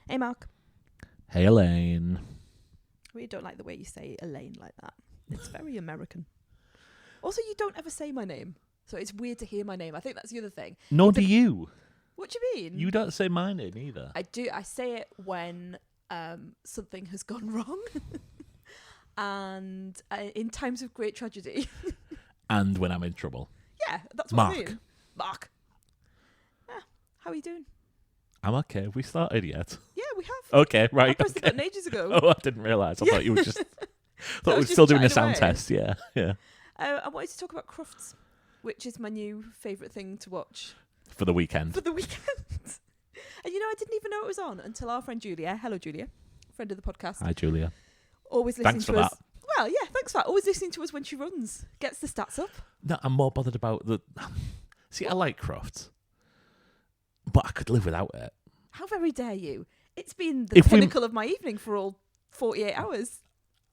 Hey, Mark. Hey, Elaine. I really don't like the way you say Elaine like that. It's very American. Also, you don't ever say my name, so it's weird to hear my name. I think that's the other thing. Nor do you. What do you mean? You don't say my name either. I do. I say it when something has gone wrong, and in times of great tragedy. And when I'm in trouble. Yeah, that's what I Mark. mean. Mark. Yeah. How are you doing? I'm okay. Have we started yet? Yeah, we have. Okay, right. I pressed the Okay. button ages ago. Oh, I didn't realise. I thought you were just... thought we were was still just doing a chatting sound away. test. Yeah, yeah. I wanted to talk about Crufts, which is my new favourite thing to watch For the weekend. for the weekend. And I didn't even know it was on until our friend Julia, hello Julia, friend of the podcast, Hi, Julia. always listening Thanks to for us. that. Well, yeah, thanks for that. Always listening to us when she runs, gets the stats up. No, I'm more bothered about the... See, I like Crofts, but I could live without it. How very dare you? It's been the If we- pinnacle of my evening for all 48 hours.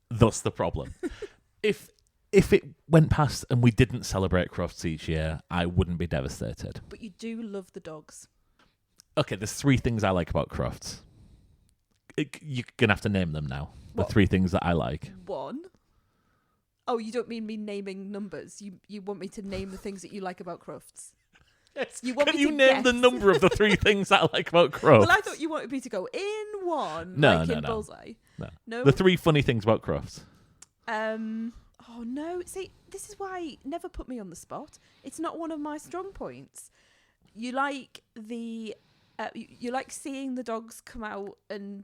Thus the problem. If it went past and we didn't celebrate Crofts each year, I wouldn't be devastated. But you do love the dogs. Okay, there's 3 things I like about Crofts. You're going to have to name them now. What? The 3 things that I like. 1. Oh, you don't mean me naming numbers. You want me to name the things that you like about Crufts. Yes. You want Can me you to name the guess? number of the 3 things that I like about Crofts? Well, I thought you wanted me to go in 1, No, like no, in no. Bullseye. No. No? The 3 funny things about Crofts. Oh no! See, this is why never put me on the spot. It's not one of my strong points. You like the, you like seeing the dogs come out and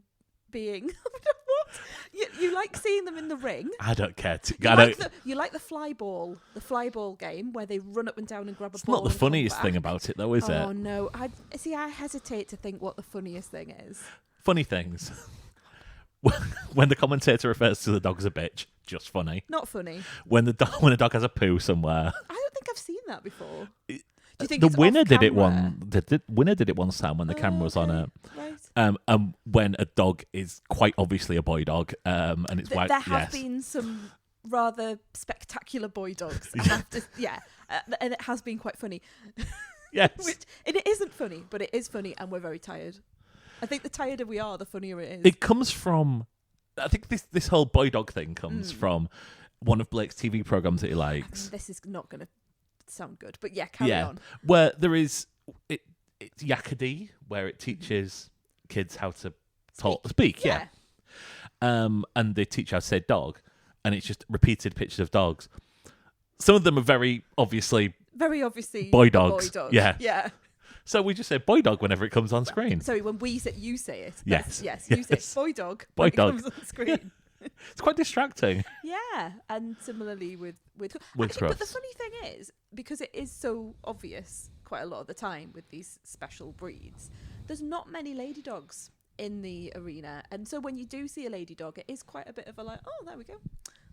being what? You like seeing them in the ring. I don't care. You like the fly ball game where they run up and down and grab a It's ball. not the and come funniest thing back. about it, though, is Oh it? no! I hesitate to think what the funniest thing is. Funny things. When the commentator refers to the dog as a bitch, just funny. Not funny. When a dog has a poo somewhere. I don't think I've seen that before. Do you think The it's winner off did it camera? The winner did it one time when the camera was on Okay, it. Right. When a dog is quite obviously a boy dog, and it's white. There have Yes. been some rather spectacular boy dogs. I have to, and it has been quite funny. Yes. And it isn't funny, but it is funny, and we're very tired. I think the tireder we are, the funnier it is. It comes from. I think this whole boy dog thing comes from one of Blake's TV programs that he likes. This is not going to sound good, but carry on. Where there is it's Yakady, where it teaches kids how to speak. Yeah. And they teach how to say dog, and it's just repeated pictures of dogs. Some of them are very obviously boy dogs. dog. Yeah. Yeah. So we just say boy dog whenever it comes on screen. Sorry, when you say it. Yes. You say Yes. boy dog. Boy when it dog. comes on screen. It's quite distracting. Yeah, and similarly with With actually, but the Crufts. funny thing is, because it is so obvious quite a lot of the time with these special breeds, there's not many lady dogs in the arena, and so when you do see a lady dog, it is quite a bit of a like, oh, there we go,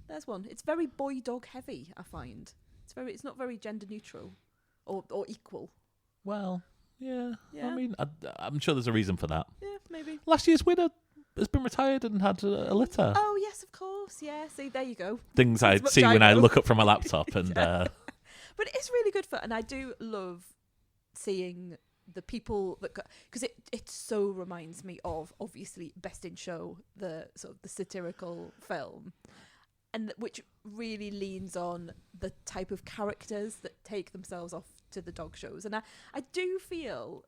there's one. It's very boy dog heavy, I find. It's not very gender neutral or equal. Well, yeah. Yeah. I mean, I'm sure there's a reason for that. Yeah, maybe. Last year's winner has been retired and had a litter. Oh yes, of course. Yeah. See, there you go. Things I As much see I when I know. look up from my laptop and But it's really good fun, and I do love seeing the people that because it so reminds me of obviously Best in Show, the sort of the satirical film, and which really leans on the type of characters that take themselves off to the dog shows, and I do feel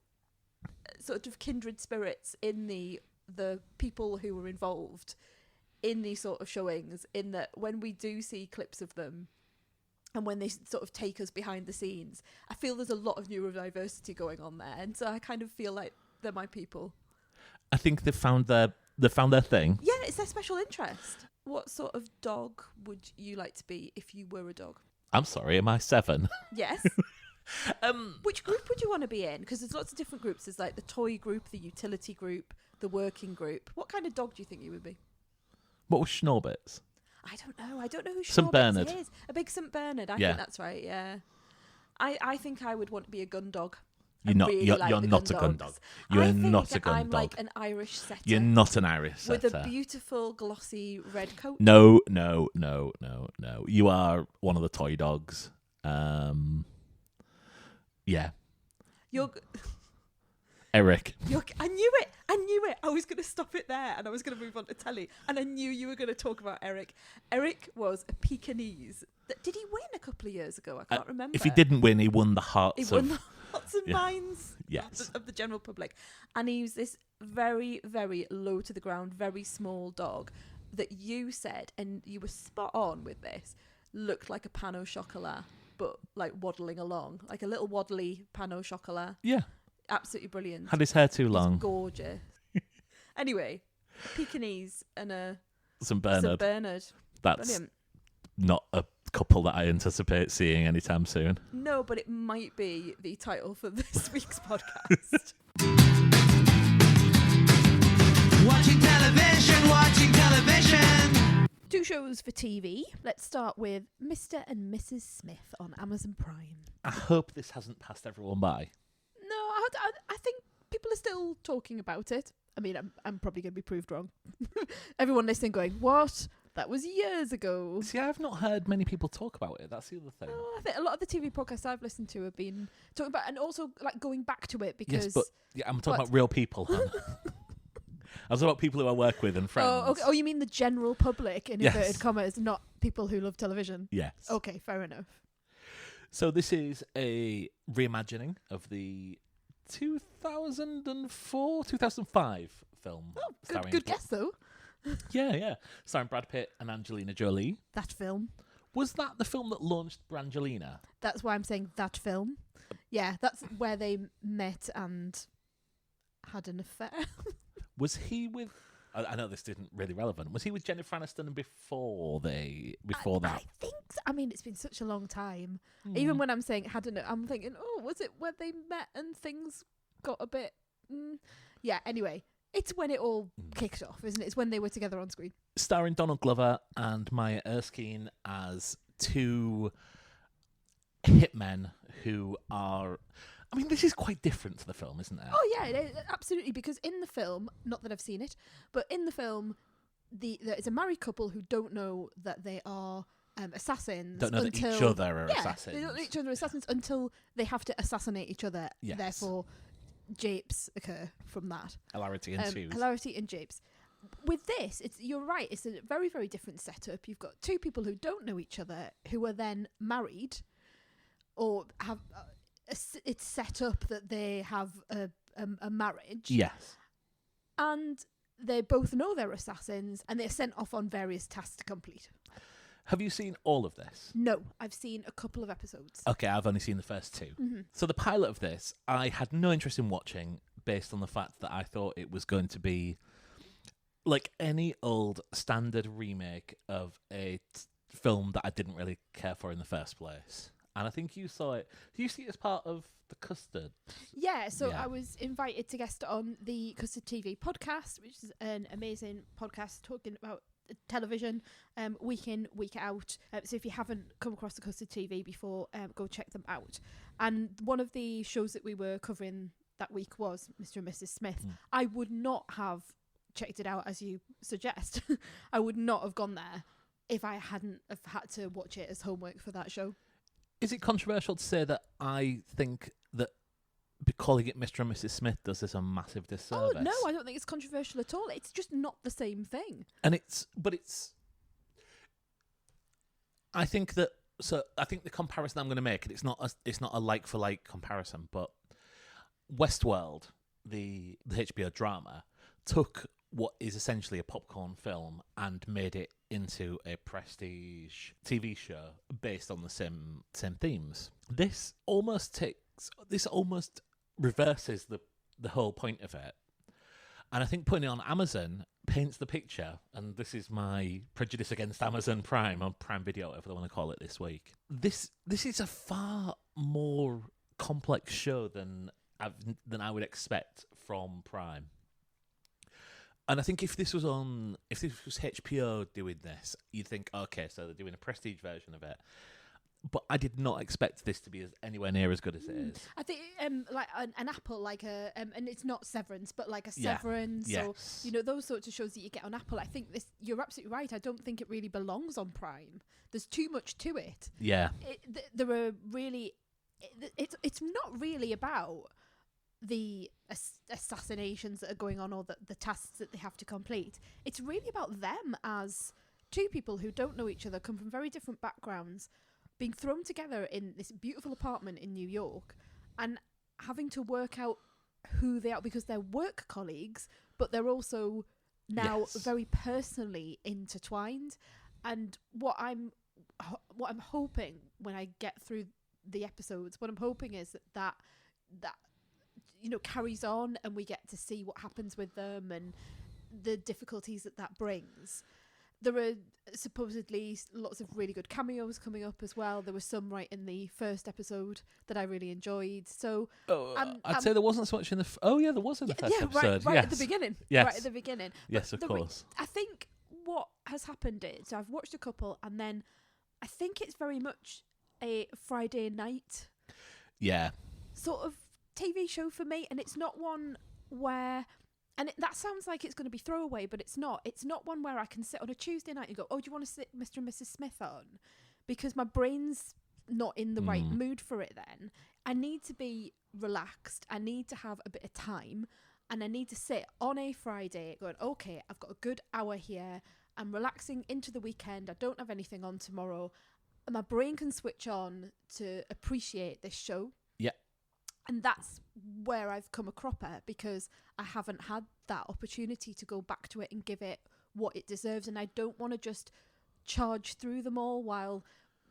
sort of kindred spirits in the people who were involved in these sort of showings, in that when we do see clips of them and when they sort of take us behind the scenes, I feel there's a lot of neurodiversity going on there, and so I kind of feel like they're my people. I think they found their thing. Yeah, it's their special interest. What sort of dog would you like to be if you were a dog? I'm sorry, am I 7? Yes. Which group would you want to be in? Because there's lots of different groups. There's like the toy group, the utility group, the working group. What kind of dog do you think you would be? What was Schnorbits? I don't know. I don't know who St. Shorbits Bernard. is. A big St. Bernard. I Yeah. think that's right. Yeah. I think I would want to be a gun dog. You're not. You're not a gun dog. You're not a gun I'm dog. like an Irish setter. You're not an Irish with setter. a beautiful glossy red coat. No. You are one of the toy dogs. Yeah. Eric. I knew it. I was going to stop it there and I was going to move on to telly. And I knew you were going to talk about Eric. Eric was a Pekingese. Did he win a couple of years ago? I can't remember. If he didn't win, he won the hearts He won the hearts and minds yes. of the general public. And he was this very, very low to the ground, very small dog that you said, and you were spot on with this, looked like a pan au chocolat, but like waddling along. Like a little waddly pan au chocolat. Yeah. Absolutely brilliant. Had his hair too long. He's gorgeous. Anyway, a Pekingese and a St. Bernard. That's brilliant. Not a couple that I anticipate seeing anytime soon. No, but it might be the title for this week's podcast. Watching television. 2 shows for TV. Let's start with Mr. and Mrs. Smith on Amazon Prime. I hope this hasn't passed everyone by. No, I think people are still talking about it. I mean, I'm probably going to be proved wrong. Everyone listening going, what? That was years ago. See, I've not heard many people talk about it. That's the other thing. I think a lot of the TV podcasts I've listened to have been talking about, and also like going back to it because. Yes, but I'm talking about real people. I was talking about people who I work with and friends. Oh, okay. Oh, you mean the general public in inverted commas, not people who love television? Yes. Okay, fair enough. So this is a reimagining of the 2005 film. Oh, good guess though. Yeah. Starring Brad Pitt and Angelina Jolie. That film. Was that the film that launched Brangelina? That's why I'm saying that film. Yeah, that's where they met and had an affair. Was he with... I know this isn't really relevant. Was he with Jennifer Aniston before that? I think so. I mean, it's been such a long time. Even when I'm saying had an, I'm thinking, oh, was it where they met and things got a bit... Yeah, anyway. It's when it all kicked off, isn't it? It's when they were together on screen. Starring Donald Glover and Maya Erskine as 2 hitmen who are... I mean, this is quite different to the film, isn't it? Oh, yeah, it is, absolutely. Because in the film, not that I've seen it, but in the film, it's a married couple who don't know that they are assassins. Don't know that each other are assassins. They don't know each other are assassins until they have to assassinate each other. Yes. Therefore, japes occur from that. Hilarity ensues. Hilarity and japes. With this, you're right, it's a very, very different setup. You've got 2 people who don't know each other who are then married or have... it's set up that they have a marriage. Yes. And they both know they're assassins and they're sent off on various tasks to complete. Have you seen all of this? No, I've seen a couple of episodes. Okay, I've only seen the first 2. Mm-hmm. So the pilot of this, I had no interest in watching based on the fact that I thought it was going to be like any old standard remake of a film that I didn't really care for in the first place. And I think you saw it. Do you see it as part of the Custard? Yeah, so I was invited to guest on the Custard TV podcast, which is an amazing podcast talking about television week in, week out. So if you haven't come across the Custard TV before, go check them out. And one of the shows that we were covering that week was Mr. and Mrs. Smith. I would not have checked it out as you suggest. I would not have gone there if I hadn't have had to watch it as homework for that show. Is it controversial to say that I think that calling it Mr. and Mrs. Smith does this a massive disservice? Oh, no, I don't think it's controversial at all. It's just not the same thing. And I think the comparison I'm going to make, and it's not a like for like comparison, but Westworld, the HBO drama, took what is essentially a popcorn film and made it into a prestige TV show based on the same themes. This almost reverses the whole point of it. And I think putting it on Amazon paints the picture, and this is my prejudice against Amazon Prime, or Prime Video, whatever they want to call it this week. This is a far more complex show than I would expect from Prime. And I think if this was HBO doing this, you'd think, okay, so they're doing a prestige version of it. But I did not expect this to be anywhere near as good as it is. I think like an Apple, like and it's not Severance, but like a Severance, or those sorts of shows that you get on Apple. I think this. You're absolutely right. I don't think it really belongs on Prime. There's too much to it. Yeah, there are really. It's not really about the assassinations that are going on or the tasks that they have to complete. It's really about them as two people who don't know each other, come from very different backgrounds, being thrown together in this beautiful apartment in New York and having to work out who they are because they're work colleagues, but they're also now very personally intertwined. And what I'm hoping when I get through the episodes, what I'm hoping is that carries on and we get to see what happens with them and the difficulties that brings. There are supposedly lots of really good cameos coming up as well. There was some right in the first episode that I really enjoyed. So I'd say there wasn't so much in the... there was in the first episode. Right at the beginning. Yes. Right at the beginning. Yes, of course. I think what has happened is, so I've watched a couple and then I think it's very much a Friday night sort of TV show for me. And it's not one where... And that sounds like it's going to be throwaway, but it's not. It's not one where I can sit on a Tuesday night and go, oh, do you want to sit Mr. and Mrs. Smith on? Because my brain's not in the right mood for it then. I need to be relaxed. I need to have a bit of time. And I need to sit on a Friday going, okay, I've got a good hour here. I'm relaxing into the weekend. I don't have anything on tomorrow. And my brain can switch on to appreciate this show. Yeah. And that's where I've come a cropper because I haven't had that opportunity to go back to it and give it what it deserves. And I don't want to just charge through them all while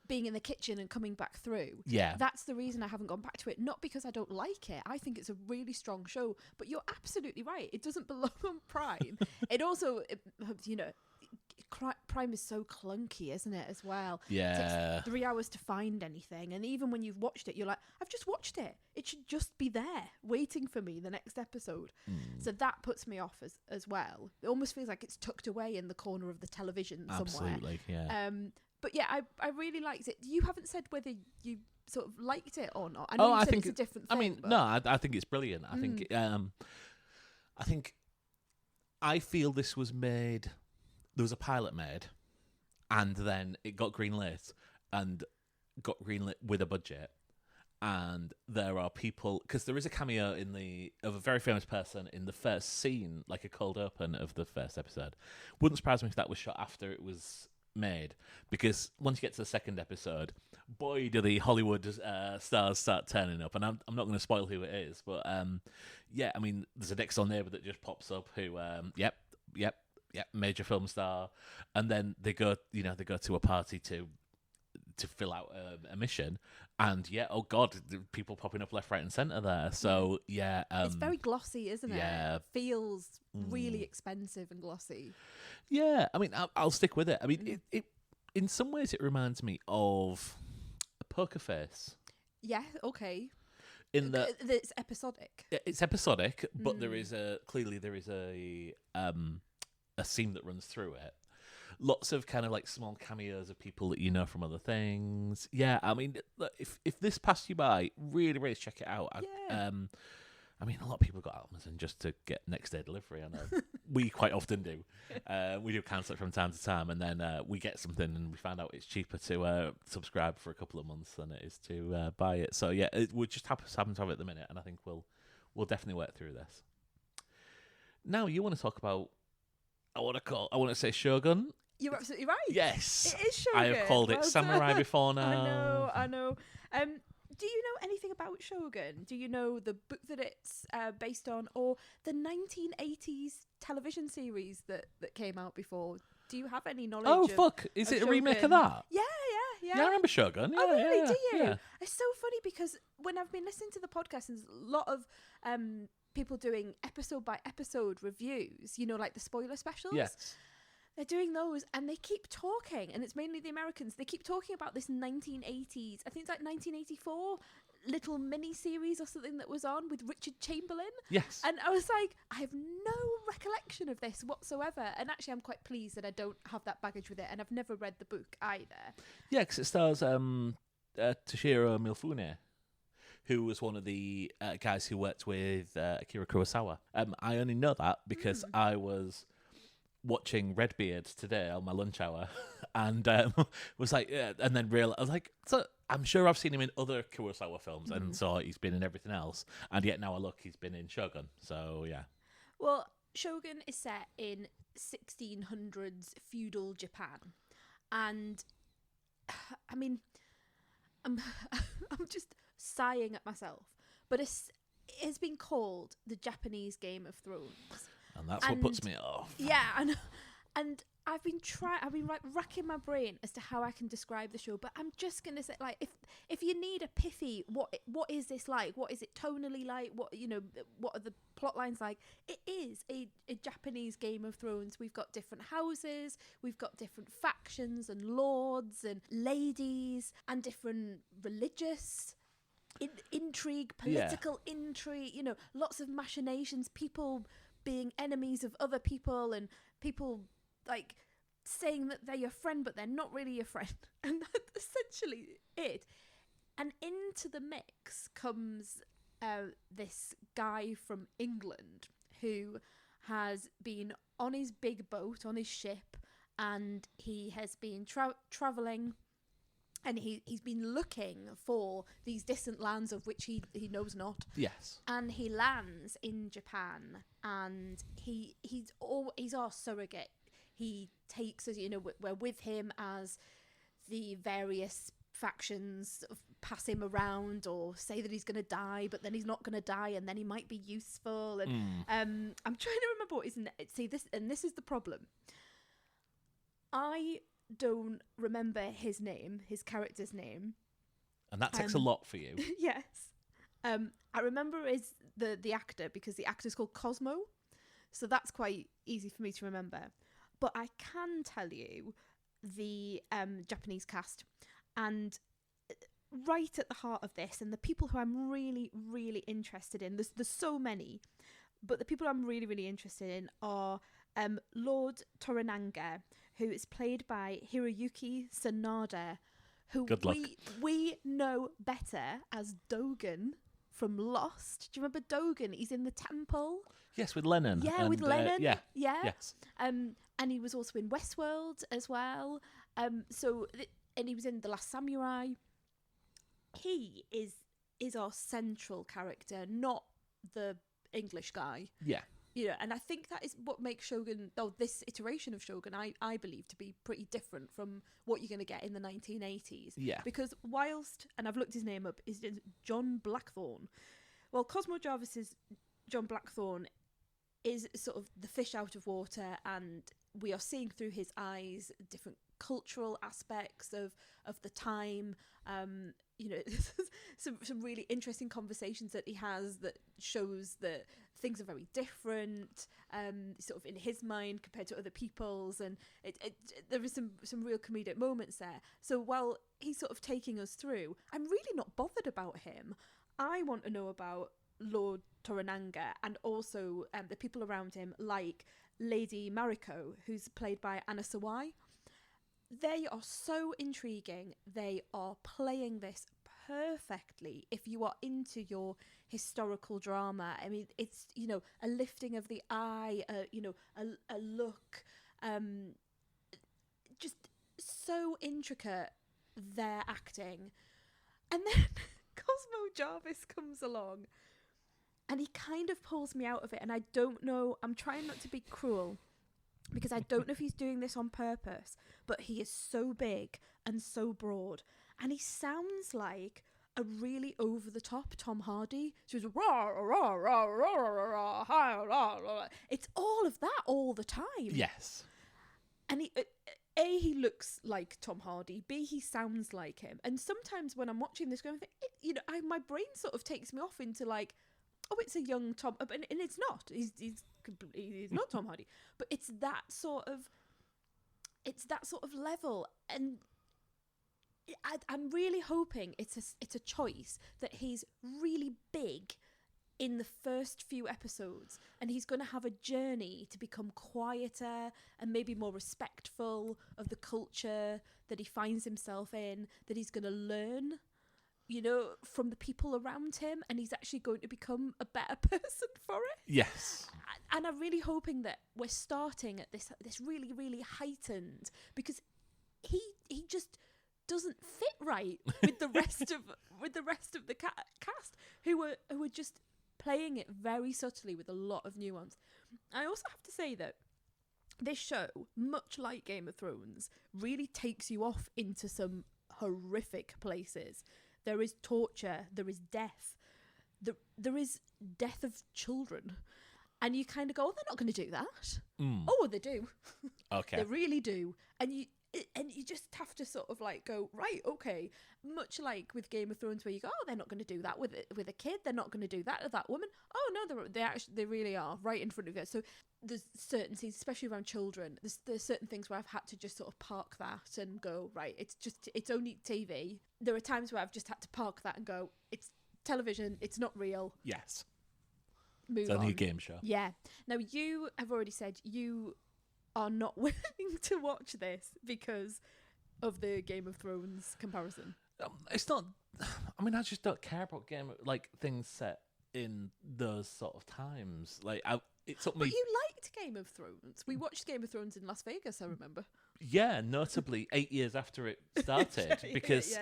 being in the kitchen and coming back through. Yeah. That's the reason I haven't gone back to it. Not because I don't like it. I think it's a really strong show. But you're absolutely right. It doesn't belong on Prime. It also, Prime is so clunky, isn't it, as well? Yeah. It takes 3 hours to find anything. And even when you've watched it, you're like, I've just watched it. It should just be there, waiting for me, the next episode. So that puts me off as well. It almost feels like it's tucked away in the corner of the television somewhere. Absolutely, yeah. But yeah, I really liked it. You haven't said whether you sort of liked it or not. I know you said it's a different thing. I mean, no, I think it's brilliant. I feel this was made... There was a pilot made, and then it got greenlit, and got greenlit with a budget. And there are people, because there is a cameo of a very famous person in the first scene, like a cold open of the first episode. Wouldn't surprise me if that was shot after it was made, because once you get to the second episode, boy, do the Hollywood stars start turning up. And I'm not going to spoil who it is, but I mean, there's a next door neighbour that just pops up who, major film star, and then they go to a party to fill out a mission, and oh god, people popping up left, right, and centre there. So it's very glossy, isn't it? Yeah, it feels really expensive and glossy. Yeah, I mean, I'll stick with it. I mean, it in some ways it reminds me of a Poker Face. Yeah. Okay. In that it's episodic. It's episodic, but there is a theme that runs through it. Lots of kind of like small cameos of people that you know from other things. Yeah, I mean, look, if this passed you by, really, really check it out. I mean, a lot of people got Amazon just to get next day delivery. I know we quite often do. We do cancel it from time to time, and then we get something and we find out it's cheaper to subscribe for a couple of months than it is to buy it. So yeah, it would just happen to have it at the minute, and I think we'll definitely work through this. Now you want to talk about. I want to say Shogun. You're absolutely right. Yes. It is Shogun. I have called it Samurai before now. I know. Do you know anything about Shogun? Do you know the book that it's based on, or the 1980s television series that came out before? Do you have any knowledge? Oh, fuck. Is it a remake of that? Yeah. Yeah, I remember Shogun. Yeah, oh, really? Do you? Yeah. It's so funny because when I've been listening to the podcast, there's a lot of people doing episode by episode reviews, like the spoiler specials. Yes. They're doing those and they keep talking, and it's mainly the Americans. They keep talking about this 1980s, I think it's like 1984 little mini series or something that was on with Richard Chamberlain. Yes. And I was like, I have no recollection of this whatsoever. And actually, I'm quite pleased that I don't have that baggage with it, and I've never read the book either. Yeah, because it stars Toshiro Mifune, who was one of the guys who worked with Akira Kurosawa. I only know that because I was watching Redbeard today on my lunch hour, and was like, and then I was like, so I'm sure I've seen him in other Kurosawa films, and so he's been in everything else. And yet now I look, he's been in Shogun. So yeah. Well, Shogun is set in 1600s feudal Japan, and I mean, I'm I'm just sighing at myself, but it has been called the Japanese Game of Thrones, And that's what puts me off. Yeah, and I've been like racking my brain as to how I can describe the show, but I'm just gonna say, like, if you need a pithy, what is this like? What is it tonally like? What are the plot lines like? It is a Japanese Game of Thrones. We've got different houses, we've got different factions and lords and ladies and different religious intrigue, political intrigue. Lots of machinations, people being enemies of other people, and people like saying that they're your friend but they're not really your friend, and that's essentially it. And into the mix comes this guy from England who has been on his big boat, on his ship, and he has been travelling, and he's been looking for these distant lands of which he knows not. Yes. And he lands in Japan, and he's our surrogate. He takes us, we're with him as the various factions sort of pass him around or say that he's going to die, but then he's not going to die, and then he might be useful. And I'm trying to remember what his this is the problem. I don't remember his character's name. And that takes a lot for you. Yes. I remember the actor, because the actor's called Cosmo. So that's quite easy for me to remember. But I can tell you the Japanese cast. And right at the heart of this, and the people who I'm really, really interested in, there's so many, but the people I'm really, really interested in are Lord Toranaga, who is played by Hiroyuki Sanada, who Good luck. we know better as Dogen from Lost. Do you remember Dogen? He's in the temple. Yes, with Lennon. Yeah, and, with Lennon. Yeah. Yes. And he was also in Westworld as well. And he was in The Last Samurai. He is our central character, not the English guy. Yeah. And I think that is what makes Shogun, this iteration of Shogun, I believe to be pretty different from what you're going to get in the 1980s. Yeah. Because whilst, and I've looked his name up, is John Blackthorne. Well, Cosmo Jarvis's John Blackthorne is sort of the fish out of water, and we are seeing through his eyes different cultural aspects of the time. Some really interesting conversations that he has that shows that things are very different, sort of in his mind compared to other people's, and there is some real comedic moments there. So while he's sort of taking us through, I'm really not bothered about him. I want to know about Lord Toranaga, and also the people around him, like Lady Mariko, who's played by Anna Sawai. They are so intriguing. They are playing this perfectly if you are into your historical drama. I mean, it's, a lifting of the eye, a look, just so intricate, their acting. And then Cosmo Jarvis comes along and he kind of pulls me out of it, and I don't know, I'm trying not to be cruel, because I don't know if he's doing this on purpose, but he is so big and so broad, and he sounds like a really over-the-top Tom Hardy. So he's rah, rah, rah, rah, rah, rah, rah, rah. It's all of that all the time. Yes. And he looks like Tom Hardy. B, he sounds like him. And sometimes when I'm watching this, my brain sort of takes me off into like, oh, it's a young Tom, and it's not. He's not Tom Hardy, but it's that sort of level, and I'm really hoping it's a choice that he's really big in the first few episodes, and he's going to have a journey to become quieter and maybe more respectful of the culture that he finds himself in, that he's going to learn, from the people around him, and he's actually going to become a better person for it. Yes. And I'm really hoping that we're starting at this really, really heightened, because he just doesn't fit right with the rest of the cast who were just playing it very subtly with a lot of nuance. I also have to say that this show, much like Game of Thrones, really takes you off into some horrific places. There is torture, there is death, there is death of children. And you kind of go, oh, they're not going to do that. Oh, they do. Okay. They really do. And you just have to sort of like go, right, okay. Much like with Game of Thrones, where you go, oh, they're not going to do that with a kid. They're not going to do that with that woman. Oh no, they really are right in front of you. So there's certain scenes, especially around children. There's certain things where I've had to just sort of park that and go, right, it's only TV. There are times where I've just had to park that and go, it's television. It's not real. Yes. Move It's only on. a game show. Yeah. Now, you have already said you are not willing to watch this because of the Game of Thrones comparison. It's not. I mean, I just don't care about things set in those sort of times. It took me. But you liked Game of Thrones. We watched Game of Thrones in Las Vegas, I remember. Yeah, notably 8 years after it started, because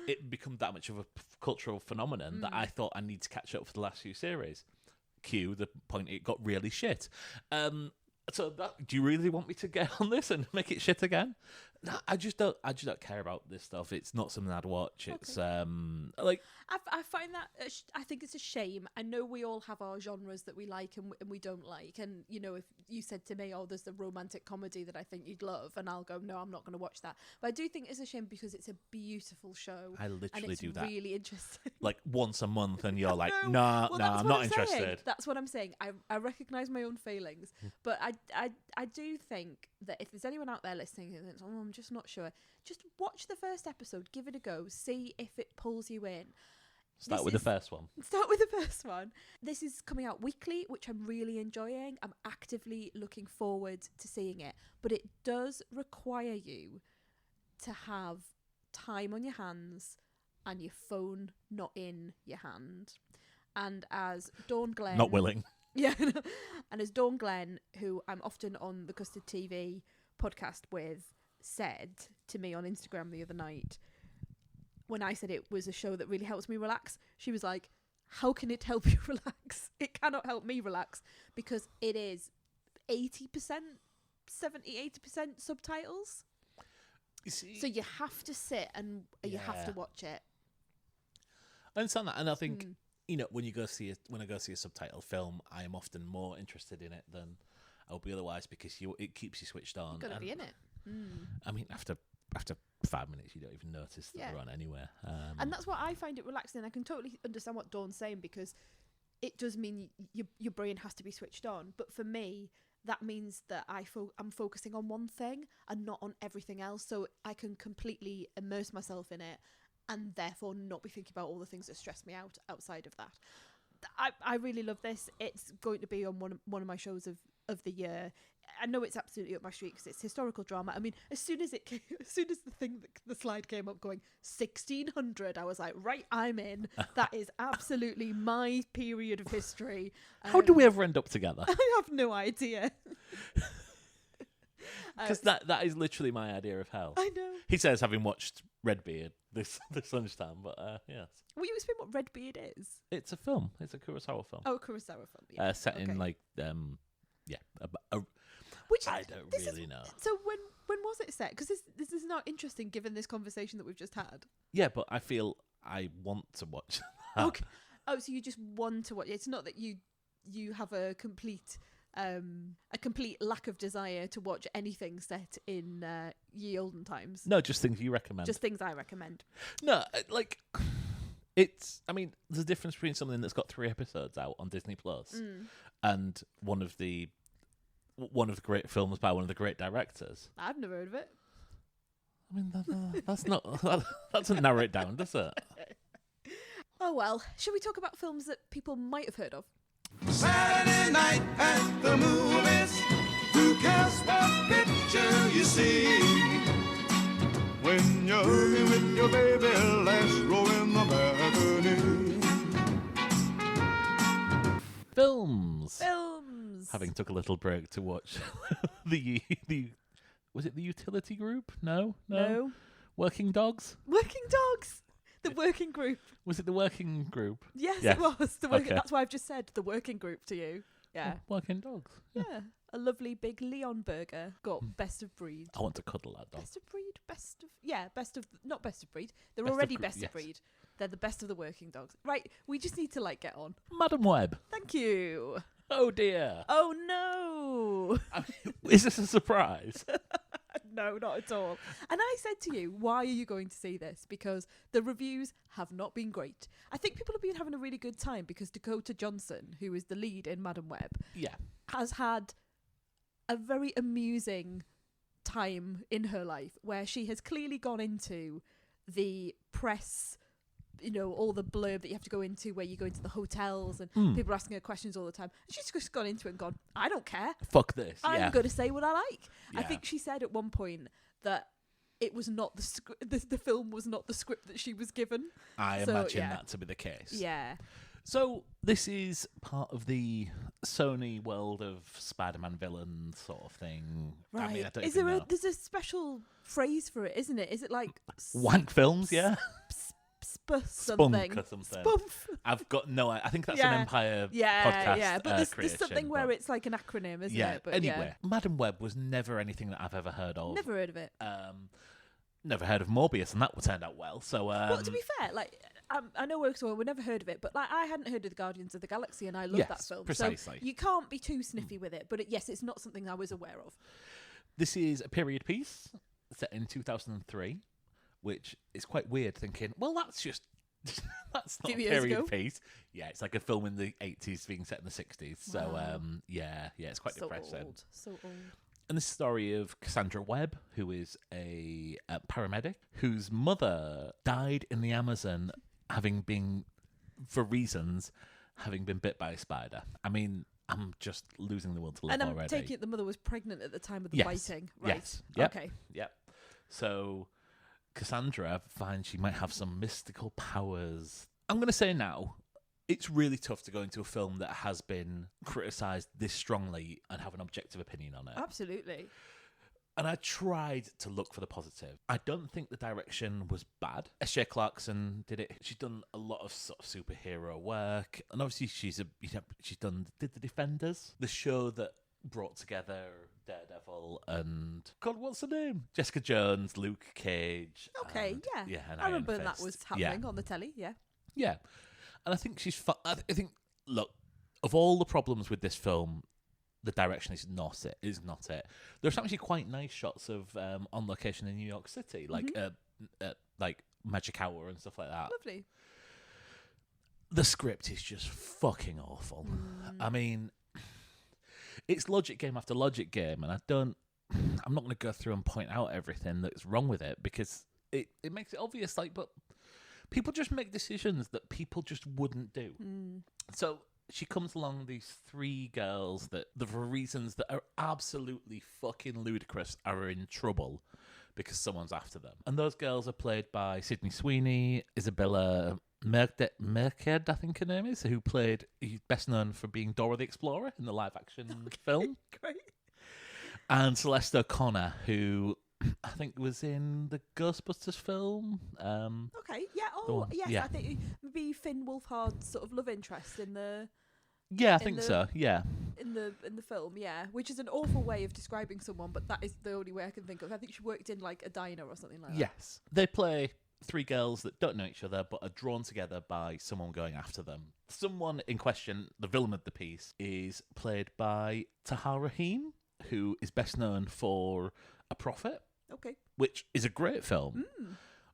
it became that much of a cultural phenomenon that I thought I need to catch up for the last few series. Cue the point it got really shit. So do you really want me to get on this and make it shit again? No, I just don't care about this stuff. It's not something I'd watch. It's I find that I think it's a shame. I know we all have our genres that we like and we don't like. And you know, if you said to me, "Oh, there's the romantic comedy that I think you'd love," and I'll go, "No, I'm not going to watch that." But I do think it's a shame because it's a beautiful show. I literally do that. Really interesting. Like once a month, and you're like, No. "Nah, Well, I'm not interested." Saying. That's what I'm saying. I recognise my own failings, but I do think that if there's anyone out there listening who thinks, "Oh, I'm just not sure," just watch the first episode, give it a go, see if it pulls you in. Start with the first one. Start with the first one. This is coming out weekly, which I'm really enjoying. I'm actively looking forward to seeing it. But it does require you to have time on your hands and your phone not in your hand. And as Dawn Glenn... Not willing. Yeah. And as Dawn Glenn, who I'm often on the Custard TV podcast with, said to me on Instagram the other night, when I said it was a show that really helps me relax, she was like, how can it help you relax? It cannot help me relax because it is 80%, 70-80% subtitles. You see, So you have to sit and you have to watch it. I understand that, and I think you know when I go see a subtitled film, I am often more interested in it than I would be otherwise because it keeps you switched on. You've got to be in it. I mean, after 5 minutes, you don't even notice that they're on anywhere. And that's why I find it relaxing. I can totally understand what Dawn's saying because it does mean your brain has to be switched on. But for me, that means that I'm focusing on one thing and not on everything else. So I can completely immerse myself in it and therefore not be thinking about all the things that stress me out outside of that. I really love this. It's going to be on one of my shows of the year. I know it's absolutely up my street because it's historical drama. I mean, as soon as the slide came up going 1600, I was like, right, I'm in. That is absolutely my period of history. How do we ever end up together? I have no idea. Because that is literally my idea of hell. I know. He says, having watched Redbeard this lunchtime, but yes. Will you explain what Redbeard is? It's a film. It's a Kurosawa film. Oh, Kurosawa film. Yeah. Set in Okay. Which I don't really know. So when was it set? Because this is not interesting given this conversation that we've just had. Yeah, but I feel I want to watch that. Okay. Oh, so you just want to watch it. It's not that you have a complete lack of desire to watch anything set in ye olden times. No, just things you recommend. Just things I recommend. No, it's. I mean, there's a difference between something that's got 3 episodes out on Disney Plus and one of the great films by one of the great directors. I've never heard of it. I mean, that's not. That doesn't narrow it down, does it? Oh well, shall we talk about films that people might have heard of? Saturday night at the movies. Who cares what picture you see? When you're hugging with your baby, last row in the balcony. Films. Having took a little break to watch the was it the Utility Group? No. Working Dogs? Working Dogs. The working group. Was it the working group? Yes, Yes. it was. The working, Okay. That's why I've just said the working group to you. Yeah. Oh, Working Dogs. Yeah. A lovely big Leon burger. Got best of breed. I want to cuddle that dog. Best of breed? Best of, not best of breed. They're Best of already gr- best yes. of breed. They're the best of the working dogs. Right, we just need to get on. Madam Web. Thank you. Oh dear. Oh no. I mean, is this a surprise? No, not at all. And I said to you, why are you going to see this? Because the reviews have not been great. I think people have been having a really good time because Dakota Johnson, who is the lead in Madam Web, Yeah. has had a very amusing time in her life where she has clearly gone into the press, all the blurb that you have to go into where you go into the hotels and people are asking her questions all the time. And she's just gone into it and gone, I don't care. Fuck this. I'm yeah. going to say what I like. I Yeah. think she said at one point that it was not the script. The film was not the script that she was given. I So, imagine yeah. that to be the case. Yeah. So this is part of the Sony world of Spider-Man villain sort of thing. Right. I mean, I don't is even there know. there's a special phrase for it, isn't it? Is it like Wank films, yeah. something? Spunk or something. Spumf. I've got no. I think that's Yeah. an Empire Yeah, podcast. yeah. But there's creation, something where but- it's like an acronym, isn't yeah. it? But Anyway, Madam Web was never anything that I've ever heard of. never heard of it. Never heard of Morbius, and that turned out well. So, Well, to be fair, I know we never heard of it, but I hadn't heard of the Guardians of the Galaxy, and I love that Yes, film. precisely. So you can't be too sniffy with it. But yes, it's not something I was aware of. this is a period piece set in 2003, which is quite weird. Thinking, well, that's just that's not Few a years period ago. piece. Yeah, it's like a film in the 80s being set in the 60s. So, Wow. yeah, it's quite So depressing. old, so old. And this story of Cassandra Webb, who is a paramedic whose mother died in the Amazon, having been bit by a spider. I mean, I'm just losing the will to live And I'm already. taking it the mother was pregnant at the time of the Yes. biting. Right. Yes. Yep. Okay. Yep. So Cassandra finds she might have some mystical powers. I'm going to say now, it's really tough to go into a film that has been criticised this strongly and have an objective opinion on it. Absolutely. And I tried to look for the positive. I don't think the direction was bad. S.J. Clarkson did it. She's done a lot of sort of superhero work, and obviously she's done The Defenders, the show that brought together Daredevil and God, what's her name? Jessica Jones, Luke Cage. Okay. and- Yeah. and I Iron remember Fist. that was Yeah. happening on the telly. Yeah. Yeah, and I think she's fun. I think, look, of all the problems with this film, the direction is not it. There's actually quite nice shots of on location in New York City, like like Magic Hour and stuff like that. Lovely. The script is just fucking awful. I mean, it's logic game after logic game, and I'm not going to go through and point out everything that's wrong with it because it makes it obvious. Like, but people just make decisions that people just wouldn't do. So she comes along, these three girls that, for reasons that are absolutely fucking ludicrous, are in trouble because someone's after them. And those girls are played by Sydney Sweeney, Isabella Merced, I think her name is, he's best known for being Dora the Explorer in the live-action film. Great. And Celeste O'Connor, who I think was in the Ghostbusters film. Okay. Yeah. The Oh, one- yes. yeah. I think maybe Finn Wolfhard's sort of love interest in the Yeah, I In think the- so, yeah. in the film. Yeah, which is an awful way of describing someone, but that is the only way I can think of. I think she worked in like a diner or something like that. Yes. They play three girls that don't know each other but are drawn together by someone going after them. Someone in question, the villain of the piece, is played by Tahar Rahim, who is best known for A Prophet, Okay. which is a great film.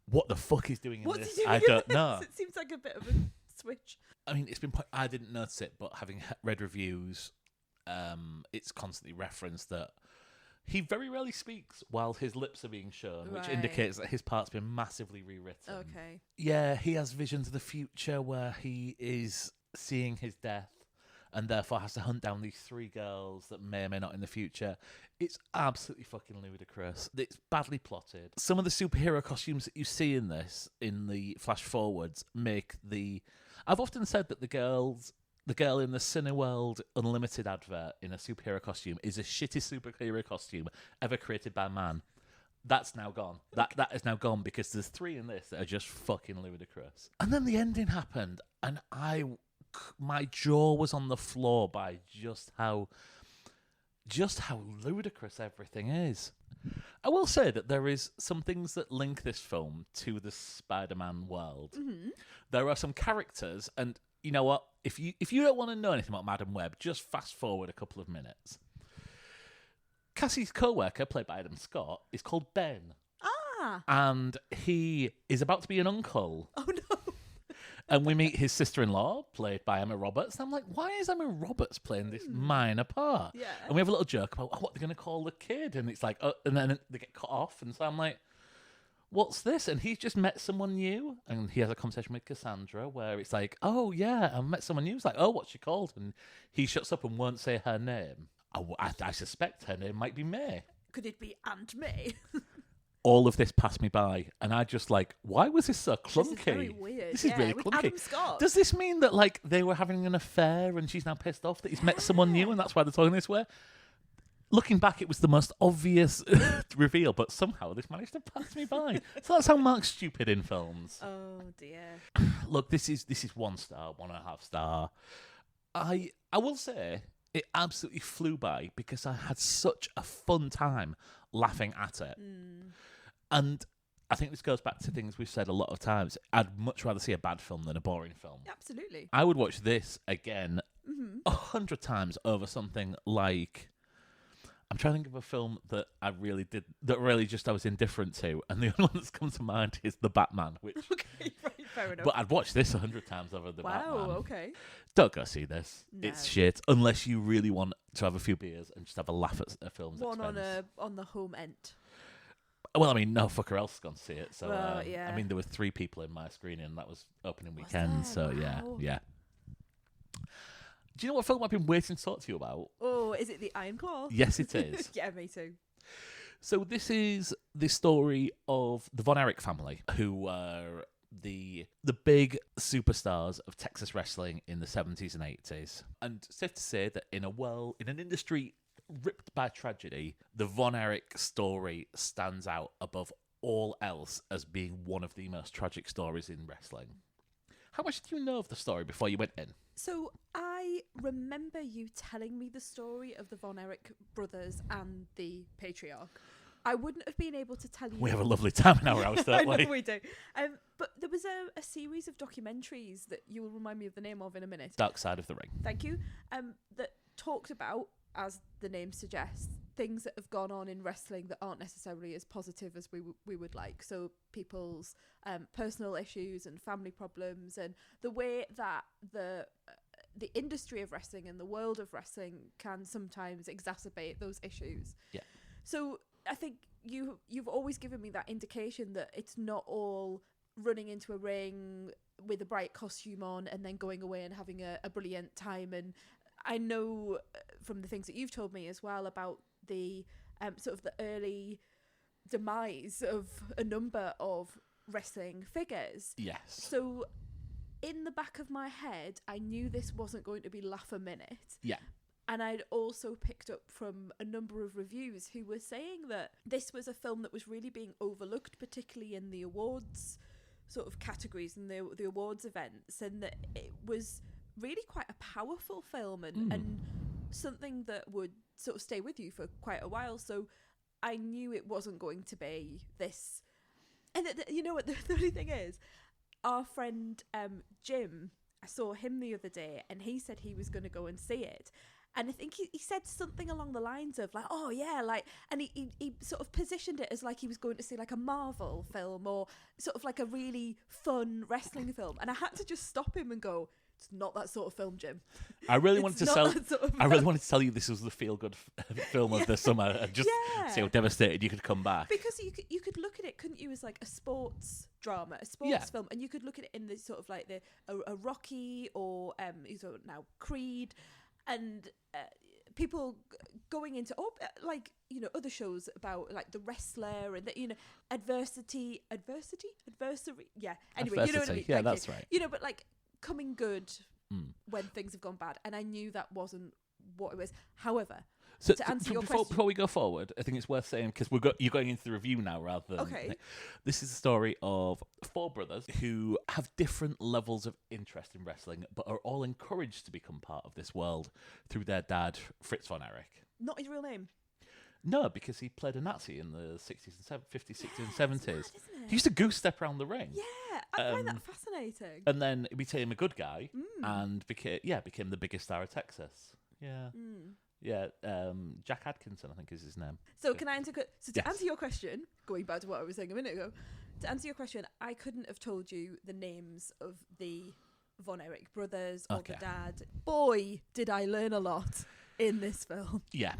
What the fuck he's doing in What's this? he doing I in don't this? know. It seems like a bit of a switch. I mean, it's been. I didn't notice it, but having read reviews, it's constantly referenced that he very rarely speaks while his lips are being shown, which Right. indicates that his part's been massively rewritten. Okay. Yeah, he has visions of the future where he is seeing his death and therefore has to hunt down these three girls that may or may not in the future. It's absolutely fucking ludicrous. It's badly plotted. Some of the superhero costumes that you see in this, in the flash forwards, make the... I've often said that the girl in the Cineworld Unlimited advert in a superhero costume is a shitty superhero costume ever created by man. That's now gone. That is now gone because there's 3 in this that are just fucking ludicrous. And then the ending happened, and my jaw was on the floor by just how ludicrous everything is. I will say that there is some things that link this film to the Spider-Man world. Mm-hmm. There are some characters, and you know what? If you don't want to know anything about Madam Web, just fast forward a couple of minutes. Cassie's co-worker, played by Adam Scott, is called Ben. Ah. And he is about to be an uncle. Oh, no. And we meet his sister-in-law, played by Emma Roberts. And I'm like, why is Emma Roberts playing this minor part? Yeah. And we have a little joke about what they're going to call the kid. And it's like, and then they get cut off. And so I'm like, what's this? And he's just met someone new. And he has a conversation with Cassandra where it's like, oh, yeah, I met someone new. It's like, oh, what's she called? And he shuts up and won't say her name. I suspect her name might be May. Could it be Aunt May? All of this passed me by, and I just like, why was this so clunky? This is very weird. This is really with clunky. Adam Scott. Does this mean that like they were having an affair and she's now pissed off that he's met someone new and that's why they're talking this way? Looking back, it was the most obvious reveal, but somehow this managed to pass me by. So that's how Mark's stupid in films. Oh dear. Look, this is 1 star, 1.5 star. I will say it absolutely flew by because I had such a fun time laughing at it. And I think this goes back to things we've said a lot of times. I'd much rather see a bad film than a boring film. Absolutely. I would watch this again 100 times over something like... I'm trying to think of a film that I was indifferent to, and the only one that's come to mind is The Batman, which... Okay, right, fair enough. But I'd watch this 100 times over The Batman. Wow, okay. Don't go see this. No. It's shit, unless you really want to have a few beers and just have a laugh at a film's One expense. on the home end. Well, I mean, no fucker else has gone to see it. So, Well, yeah. I mean, there were 3 people in my screening, and that was opening weekend. there? So, Wow. yeah. Do you know what film I've been waiting to talk to you about? Oh, is it the Iron Claw? Yes, it is. Yeah, me too. So this is the story of the Von Erich family, who were the big superstars of Texas wrestling in the 70s and 80s. And safe to say that in an industry ripped by tragedy, the Von Erich story stands out above all else as being one of the most tragic stories in wrestling. How much did you know of the story before you went in? So I remember you telling me the story of the Von Erich brothers and the patriarch. I wouldn't have been able to tell you. We have a lovely time in our house, don't we? I know we do. But there was a series of documentaries that you will remind me of the name of in a minute. Dark Side of the Ring. Thank you. That talked about, as the name suggests, things that have gone on in wrestling that aren't necessarily as positive as we would like. So people's personal issues and family problems, and the way that the industry of wrestling and the world of wrestling can sometimes exacerbate those issues. Yeah. So I think you've always given me that indication that it's not all running into a ring with a bright costume on and then going away and having a brilliant time. And I know from the things that you've told me as well about the sort of the early demise of a number of wrestling figures. Yes. So in the back of my head, I knew this wasn't going to be laugh a minute. Yeah. And I'd also picked up from a number of reviews who were saying that this was a film that was really being overlooked, particularly in the awards sort of categories and the awards events, and that it was really quite a powerful film and something that would sort of stay with you for quite a while. So I knew it wasn't going to be this. And you know what the only thing is, our friend Jim, I saw him the other day and he said he was going to go and see it. And I think he said something along the lines of like, oh yeah, like, and he sort of positioned it as like he was going to see like a Marvel film or sort of like a really fun wrestling film. And I had to just stop him and go, it's not that sort of film, Jim. I really wanted to tell you this was the feel-good film of the summer, and just see how devastated you could come back. Because you could look at it, couldn't you, as like a sports drama, a sports film, and you could look at it in the sort of like a Rocky or now Creed, and people going into like other shows about like the wrestler and the adversary. Yeah. Anyway, you know what I mean. Yeah, that's right. But like coming good when things have gone bad, and I knew that wasn't what it was. However, So to answer your before, question. before we go forward, I think it's worth saying, because you're going into the review now rather than... Okay. This is a story of 4 brothers who have different levels of interest in wrestling, but are all encouraged to become part of this world through their dad, Fritz von Erich. Not his real name. No, because he played a Nazi in the 60s and 50s, 60s and 70s. It's mad, isn't it? He used to goose step around the ring. Yeah, I find that fascinating. And then he became a good guy and became the biggest star of Texas. Yeah. Yeah, Jack Adkinson, I think is his name. So can I answer? So to Yes. answer your question, going back to what I was saying a minute ago, to answer your question, I couldn't have told you the names of the Von Erich brothers or Okay. the dad. Boy, did I learn a lot in this film. Yeah.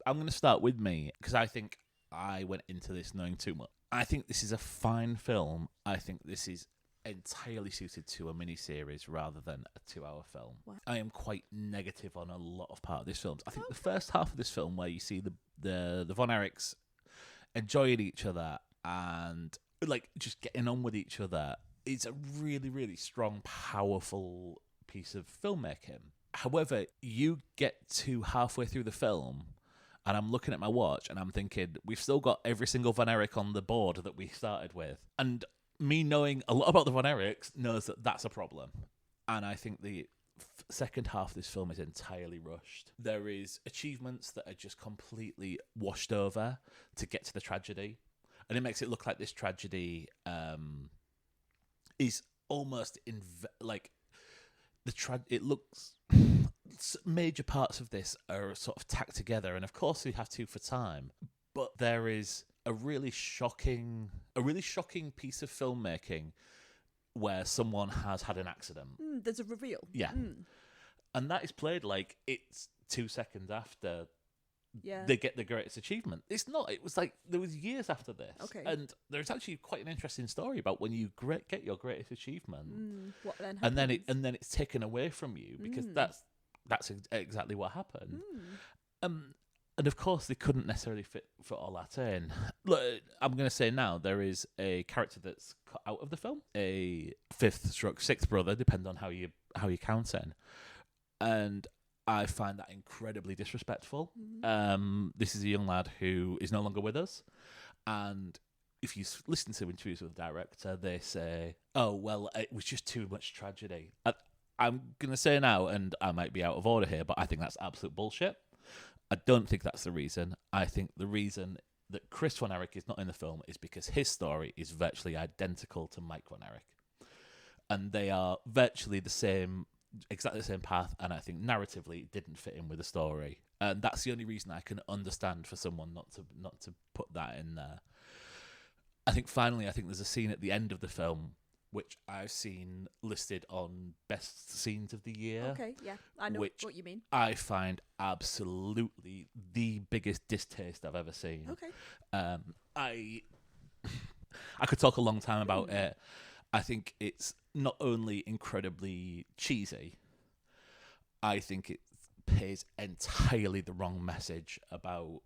I'm going to start with me, because I think I went into this knowing too much. I think this is a fine film. I think this is entirely suited to a miniseries rather than a 2-hour film. Wow. I am quite negative on a lot of part of this film. I think the first half of this film, where you see the Von Erichs enjoying each other and like just getting on with each other, is a really, really strong, powerful piece of filmmaking. However, you get to halfway through the film, and I'm looking at my watch and I'm thinking, we've still got every single Von Erich on the board that we started with. And me knowing a lot about the Von Erichs knows that that's a problem. And I think the second half of this film is entirely rushed. There is achievements that are just completely washed over to get to the tragedy. And it makes it look like this tragedy is almost it looks... Major parts of this are sort of tacked together, and of course we have to for time, but there is a really shocking piece of filmmaking where someone has had an accident. There's a reveal. Yeah. And that is played like it's 2 seconds after Yeah. they get the greatest achievement. It's not. It was like there was years after this. Okay. And there's actually quite an interesting story about when you get your greatest achievement, What then happens? and then it's taken away from you, because that's exactly what happened. And of course, they couldn't necessarily fit all that in. Look, I'm going to say now, there is a character that's cut out of the film, a 5th/6th brother, depending on how you count it. And I find that incredibly disrespectful. This is a young lad who is no longer with us, and if you listen to interviews with the director, they say, "Oh well, it was just too much tragedy." I'm going to say now, and I might be out of order here, but I think that's absolute bullshit. I don't think that's the reason. I think the reason that Chris Von Erich is not in the film is because his story is virtually identical to Mike Von Erich. And they are virtually exactly the same path, and I think narratively it didn't fit in with the story. And that's the only reason I can understand for someone not to put that in there. I think there's a scene at the end of the film which I've seen listed on best scenes of the year. Okay, yeah, I know what you mean. I find absolutely the biggest distaste I've ever seen. Okay. I could talk a long time about it. I think it's not only incredibly cheesy, I think it pays entirely the wrong message about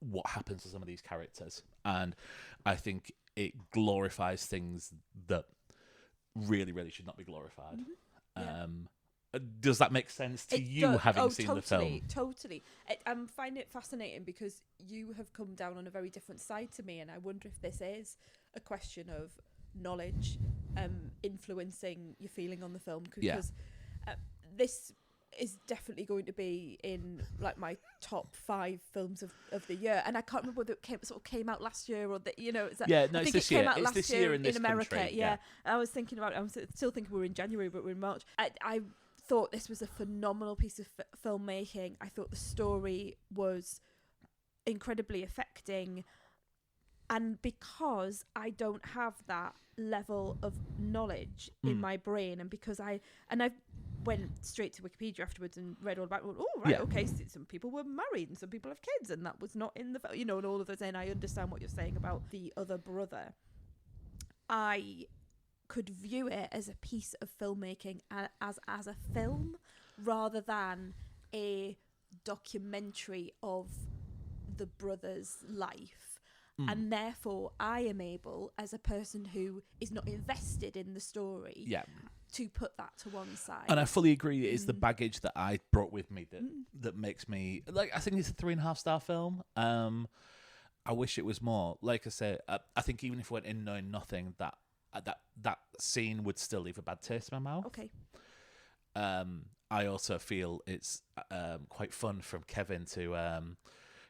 what happens to some of these characters. And I think it glorifies things that really, really should not be glorified. Does that make sense to you, having seen the film? Totally. I find it fascinating because you have come down on a very different side to me, and I wonder if this is a question of knowledge influencing your feeling on the film, because this is definitely going to be in like my top 5 films of the year, and I can't remember whether it came out last year or that, it's that, I think it's this came year. out It's last this year year in this America. country, Yeah. I was thinking about it. I'm still thinking we're in January, but we're in March. I thought this was a phenomenal piece of filmmaking. I thought the story was incredibly affecting, and because I don't have that level of knowledge in my brain, and because I went straight to Wikipedia afterwards and read all about it. Oh, right, okay, so some people were married and some people have kids, and that was not in the film, and all of those. And I understand what you're saying about the other brother. I could view it as a piece of filmmaking, as a film, rather than a documentary of the brother's life. And therefore I am able, as a person who is not invested in the story, to put that to one side. And I fully agree. It is the baggage that I brought with me that makes me like. I think it's a 3.5-star film. I wish it was more. Like I say, I think even if I went in knowing nothing, that scene would still leave a bad taste in my mouth. Okay. I also feel it's quite fun from Kevin to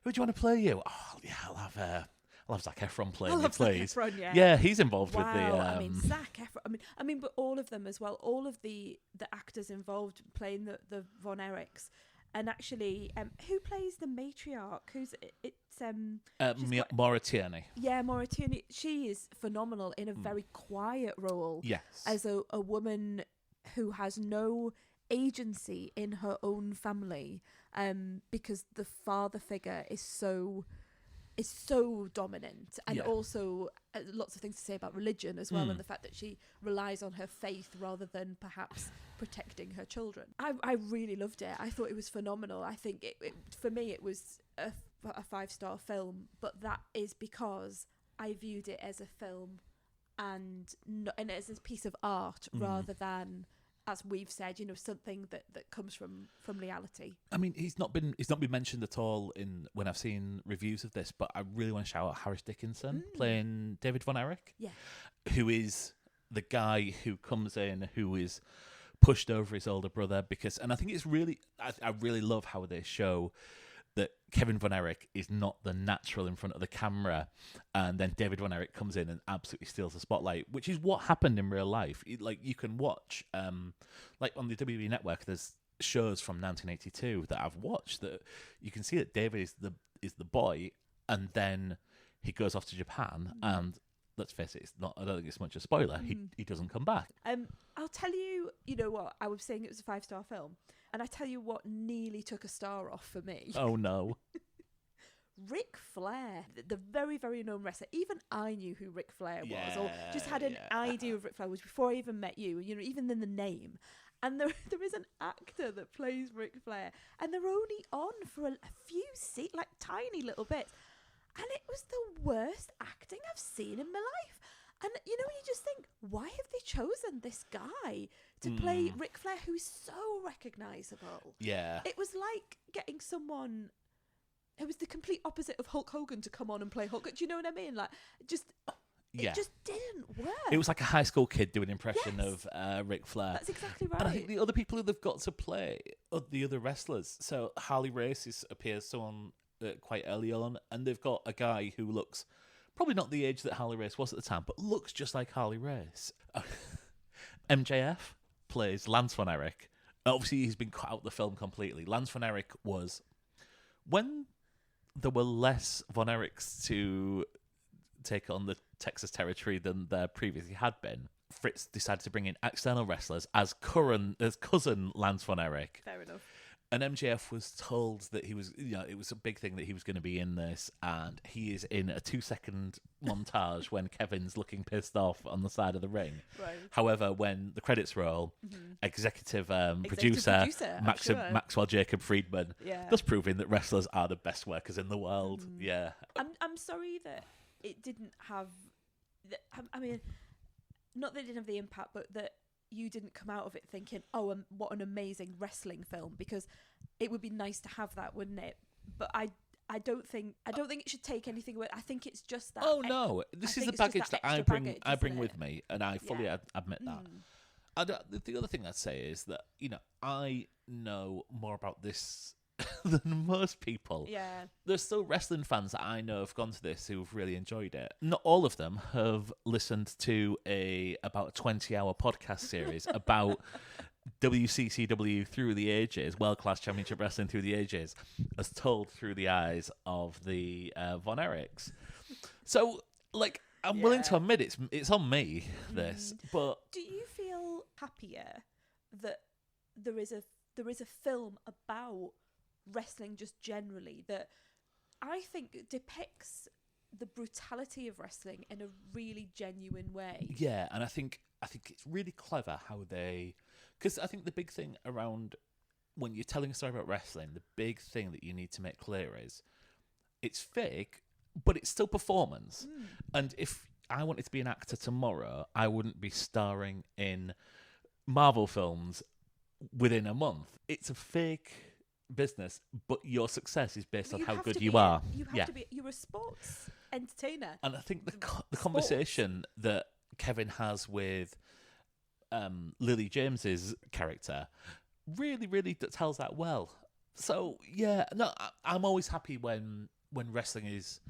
who do you want to play you? Oh yeah, I'll have Zac Efron playing you, please. Zac Efron, yeah. Yeah, he's involved with the. I mean, Zac Efron. I mean, but all of them as well. All of the actors involved playing the Von Erichs, and actually, who plays the matriarch? Maura Tierney. Yeah, Maura Tierney. She is phenomenal in a very quiet role. Yes. As a woman who has no agency in her own family, because the father figure is so dominant, and also lots of things to say about religion as well, and the fact that she relies on her faith rather than perhaps protecting her children. I really loved it. I thought it was phenomenal. I think it for me it was a 5-star film, but that is because I viewed it as a film and as a piece of art rather than, as we've said, something that comes from reality. I mean, he's not been mentioned at all in when I've seen reviews of this, but I really want to shout out Harris Dickinson playing David Von Erich, who is the guy who comes in who is pushed over his older brother and I think it's really, I really love how they show that Kevin Von Erich is not the natural in front of the camera, and then David Von Erich comes in and absolutely steals the spotlight, which is what happened in real life. Like, you can watch, like on the WWE Network, there's shows from 1982 that I've watched that you can see that David is the boy, and then he goes off to Japan, and let's face it, I don't think it's much a spoiler. He doesn't come back. I'll tell you, you know what? I was saying it was a 5-star film, and I tell you what nearly took a star off for me. Oh no. Ric Flair, the very, very known wrestler. Even I knew who Ric Flair was, or just had an idea of Ric Flair, was before I even met you. Even in the name. And there is an actor that plays Ric Flair, and they're only on for a few like tiny little bits. And it was the worst acting I've seen in my life. And, you just think, why have they chosen this guy to play Ric Flair, who's so recognisable? Yeah. It was like getting someone who was the complete opposite of Hulk Hogan to come on and play Hulk. Do you know what I mean? Like, it just didn't work. It was like a high school kid doing an impression of Ric Flair. That's exactly right. And I think the other people who they've got to play are the other wrestlers. So Harley Race appears someone quite early on, and they've got a guy who looks probably not the age that Harley Race was at the time, but looks just like Harley Race. MJF plays Lance Von Erich. Obviously, he's been cut out of the film completely. Lance Von Erich was, when there were less Von Erichs to take on the Texas territory than there previously had been, Fritz decided to bring in external wrestlers as cousin Lance Von Erich. Fair enough. And MJF was told that he was, it was a big thing that he was going to be in this, and he is in a 2-second montage when Kevin's looking pissed off on the side of the ring. Right. However, when the credits roll, executive producer Maxwell Jacob Friedman, thus proving that wrestlers are the best workers in the world. Yeah. I'm sorry that it didn't have, I mean, not that it didn't have the impact, but that you didn't come out of it thinking, oh, what an amazing wrestling film, because it would be nice to have that, wouldn't it? But I don't think it should take anything away. I think it's just that. Oh no, this is the baggage that I bring with me, and I fully admit that. The other thing I'd say is that I know more about this than most people. Yeah. There's still wrestling fans that I know have gone to this who've really enjoyed it. Not all of them have listened to about a 20-hour podcast series about WCCW through the ages, World Class Championship Wrestling through the ages, as told through the eyes of the Von Erichs. So, I'm willing to admit it's on me, this. But do you feel happier that there is a film about wrestling just generally that I think depicts the brutality of wrestling in a really genuine way? Yeah, and I think it's really clever how because I think the big thing around when you're telling a story about wrestling, the big thing that you need to make clear is it's fake, but it's still performance. And if I wanted to be an actor tomorrow, I wouldn't be starring in Marvel films within a month. It's a fake business, but your success is based on You how have good to you be are. You have to be. You're a sports entertainer. And I think the Sports. conversation that Kevin has with Lily James's character really, really tells that well. So yeah, no, I'm always happy when wrestling is.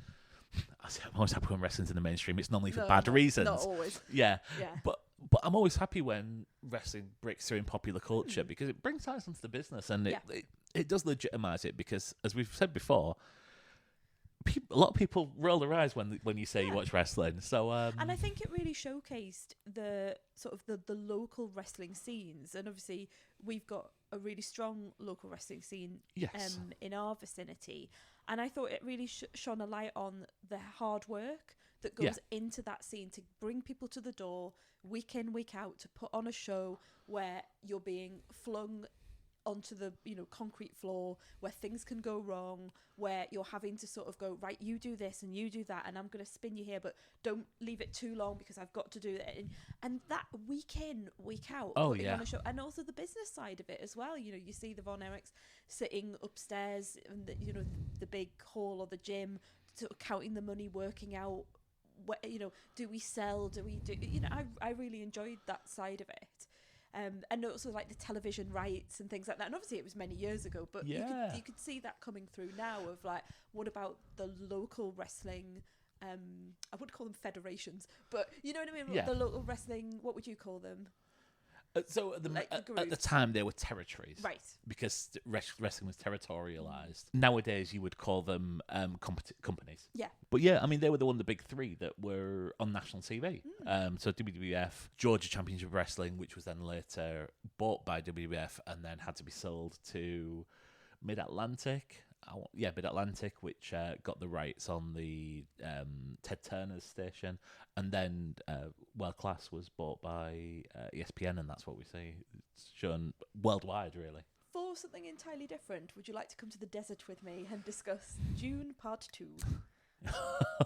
I'm always happy when wrestling's in the mainstream. It's normally for bad reasons. Not always. Yeah, Yeah. But I'm always happy when wrestling breaks through in popular culture because it brings eyes onto the business and it does legitimize it because, as we've said before, a lot of people roll their eyes when you say you watch wrestling. So and I think it really showcased the sort of the local wrestling scenes, and obviously we've got a really strong local wrestling scene in our vicinity, and I thought it really shone a light on the hard work that goes into that scene to bring people to the door week in, week out, to put on a show where you're being flung onto the concrete floor, where things can go wrong, where you're having to sort of go, right, you do this and you do that, and I'm going to spin you here, but don't leave it too long because I've got to do it. And that week in, week out, on a show, and also the business side of it as well. You see the Von Erichs sitting upstairs in the big hall or the gym, sort of counting the money, working out what, do we sell, do we do, I really enjoyed that side of it. And also like the television rights and things like that. And obviously it was many years ago, but you could see that coming through now of like, what about the local wrestling, I wouldn't call them federations, but you know what I mean? Yeah. The local wrestling, what would you call them? So at the time they were territories, right? Because wrestling was territorialized. Nowadays you would call them companies. Yeah. But yeah, I mean they were the big three that were on national TV. So WWF, Georgia Championship Wrestling, which was then later bought by WWF and then had to be sold to Mid-Atlantic. Mid-Atlantic, which got the rights on the Ted Turner's station, and then World Class was bought by ESPN, and that's what we see. It's shown worldwide, really. For something entirely different, would you like to come to the desert with me and discuss Dune Part 2?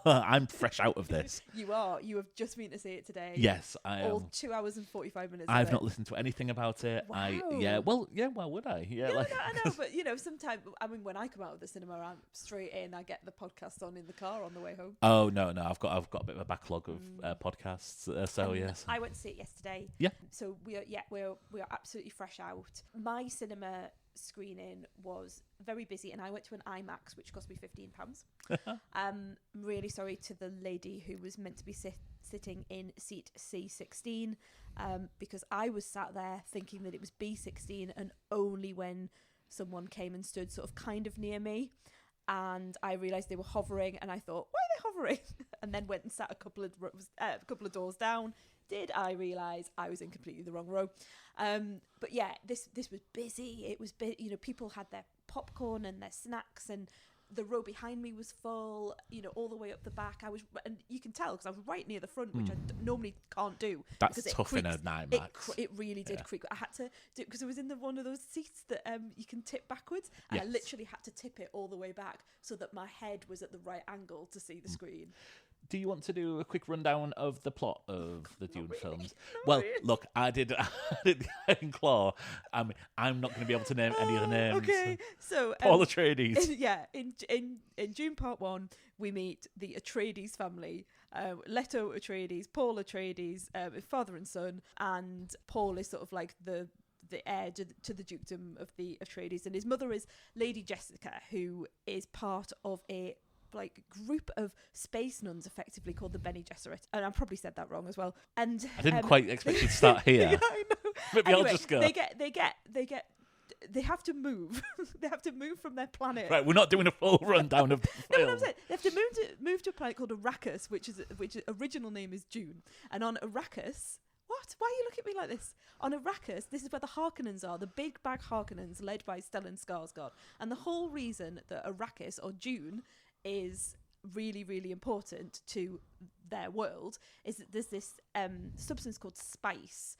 I'm fresh out of this. You are. You have just been to see it today. Yes, I am. All 2 hours and 45 minutes. I've not listened to anything about it. Wow. Why would I? I know, but sometimes, when I come out of the cinema, I'm straight in. I get the podcast on in the car on the way home. Oh no, I've got a bit of a backlog of podcasts. Yes, I went to see it yesterday. Yeah. So we are absolutely fresh out. My cinema screening was very busy, and I went to an IMAX, which cost me £15. I'm really sorry to the lady who was meant to be sitting in seat C16, because I was sat there thinking that it was B16, and only when someone came and stood sort of kind of near me, and I realised they were hovering, and I thought, why are they hovering? And then went and sat a couple of doors down. Did I realise I was in completely the wrong row? But yeah, this was busy. It was people had their popcorn and their snacks, and the row behind me was full. All the way up the back. And you can tell because I was right near the front, which I normally can't do. That's tough in a IMAX. It really did creak. I had to do because it was in one of those seats that you can tip backwards, and I literally had to tip it all the way back so that my head was at the right angle to see the screen. Do you want to do a quick rundown of the plot of the Dune films? Well, look, I did the Iron Claw. I'm not going to be able to name any of the names. Okay, so Paul Atreides. In Dune Part 1, we meet the Atreides family. Leto Atreides, Paul Atreides, father and son, and Paul is sort of like the heir to the dukedom of the Atreides, and his mother is Lady Jessica, who is part of a group of space nuns, effectively called the Bene Gesserit, and I probably said that wrong as well. And I didn't quite expect you to start here. Yeah, I know. Maybe I'll just go. They have to move. They have to move from their planet. Right, we're not doing a full rundown of the film. No, what I'm saying, they have to move to a planet called Arrakis, which original name is Dune, and on Arrakis. What? Why are you looking at me like this? On Arrakis, this is where the Harkonnens are, the big bag Harkonnens led by Stellan Skarsgård, and the whole reason that Arrakis or Dune is really, really important to their world is that there's this substance called spice,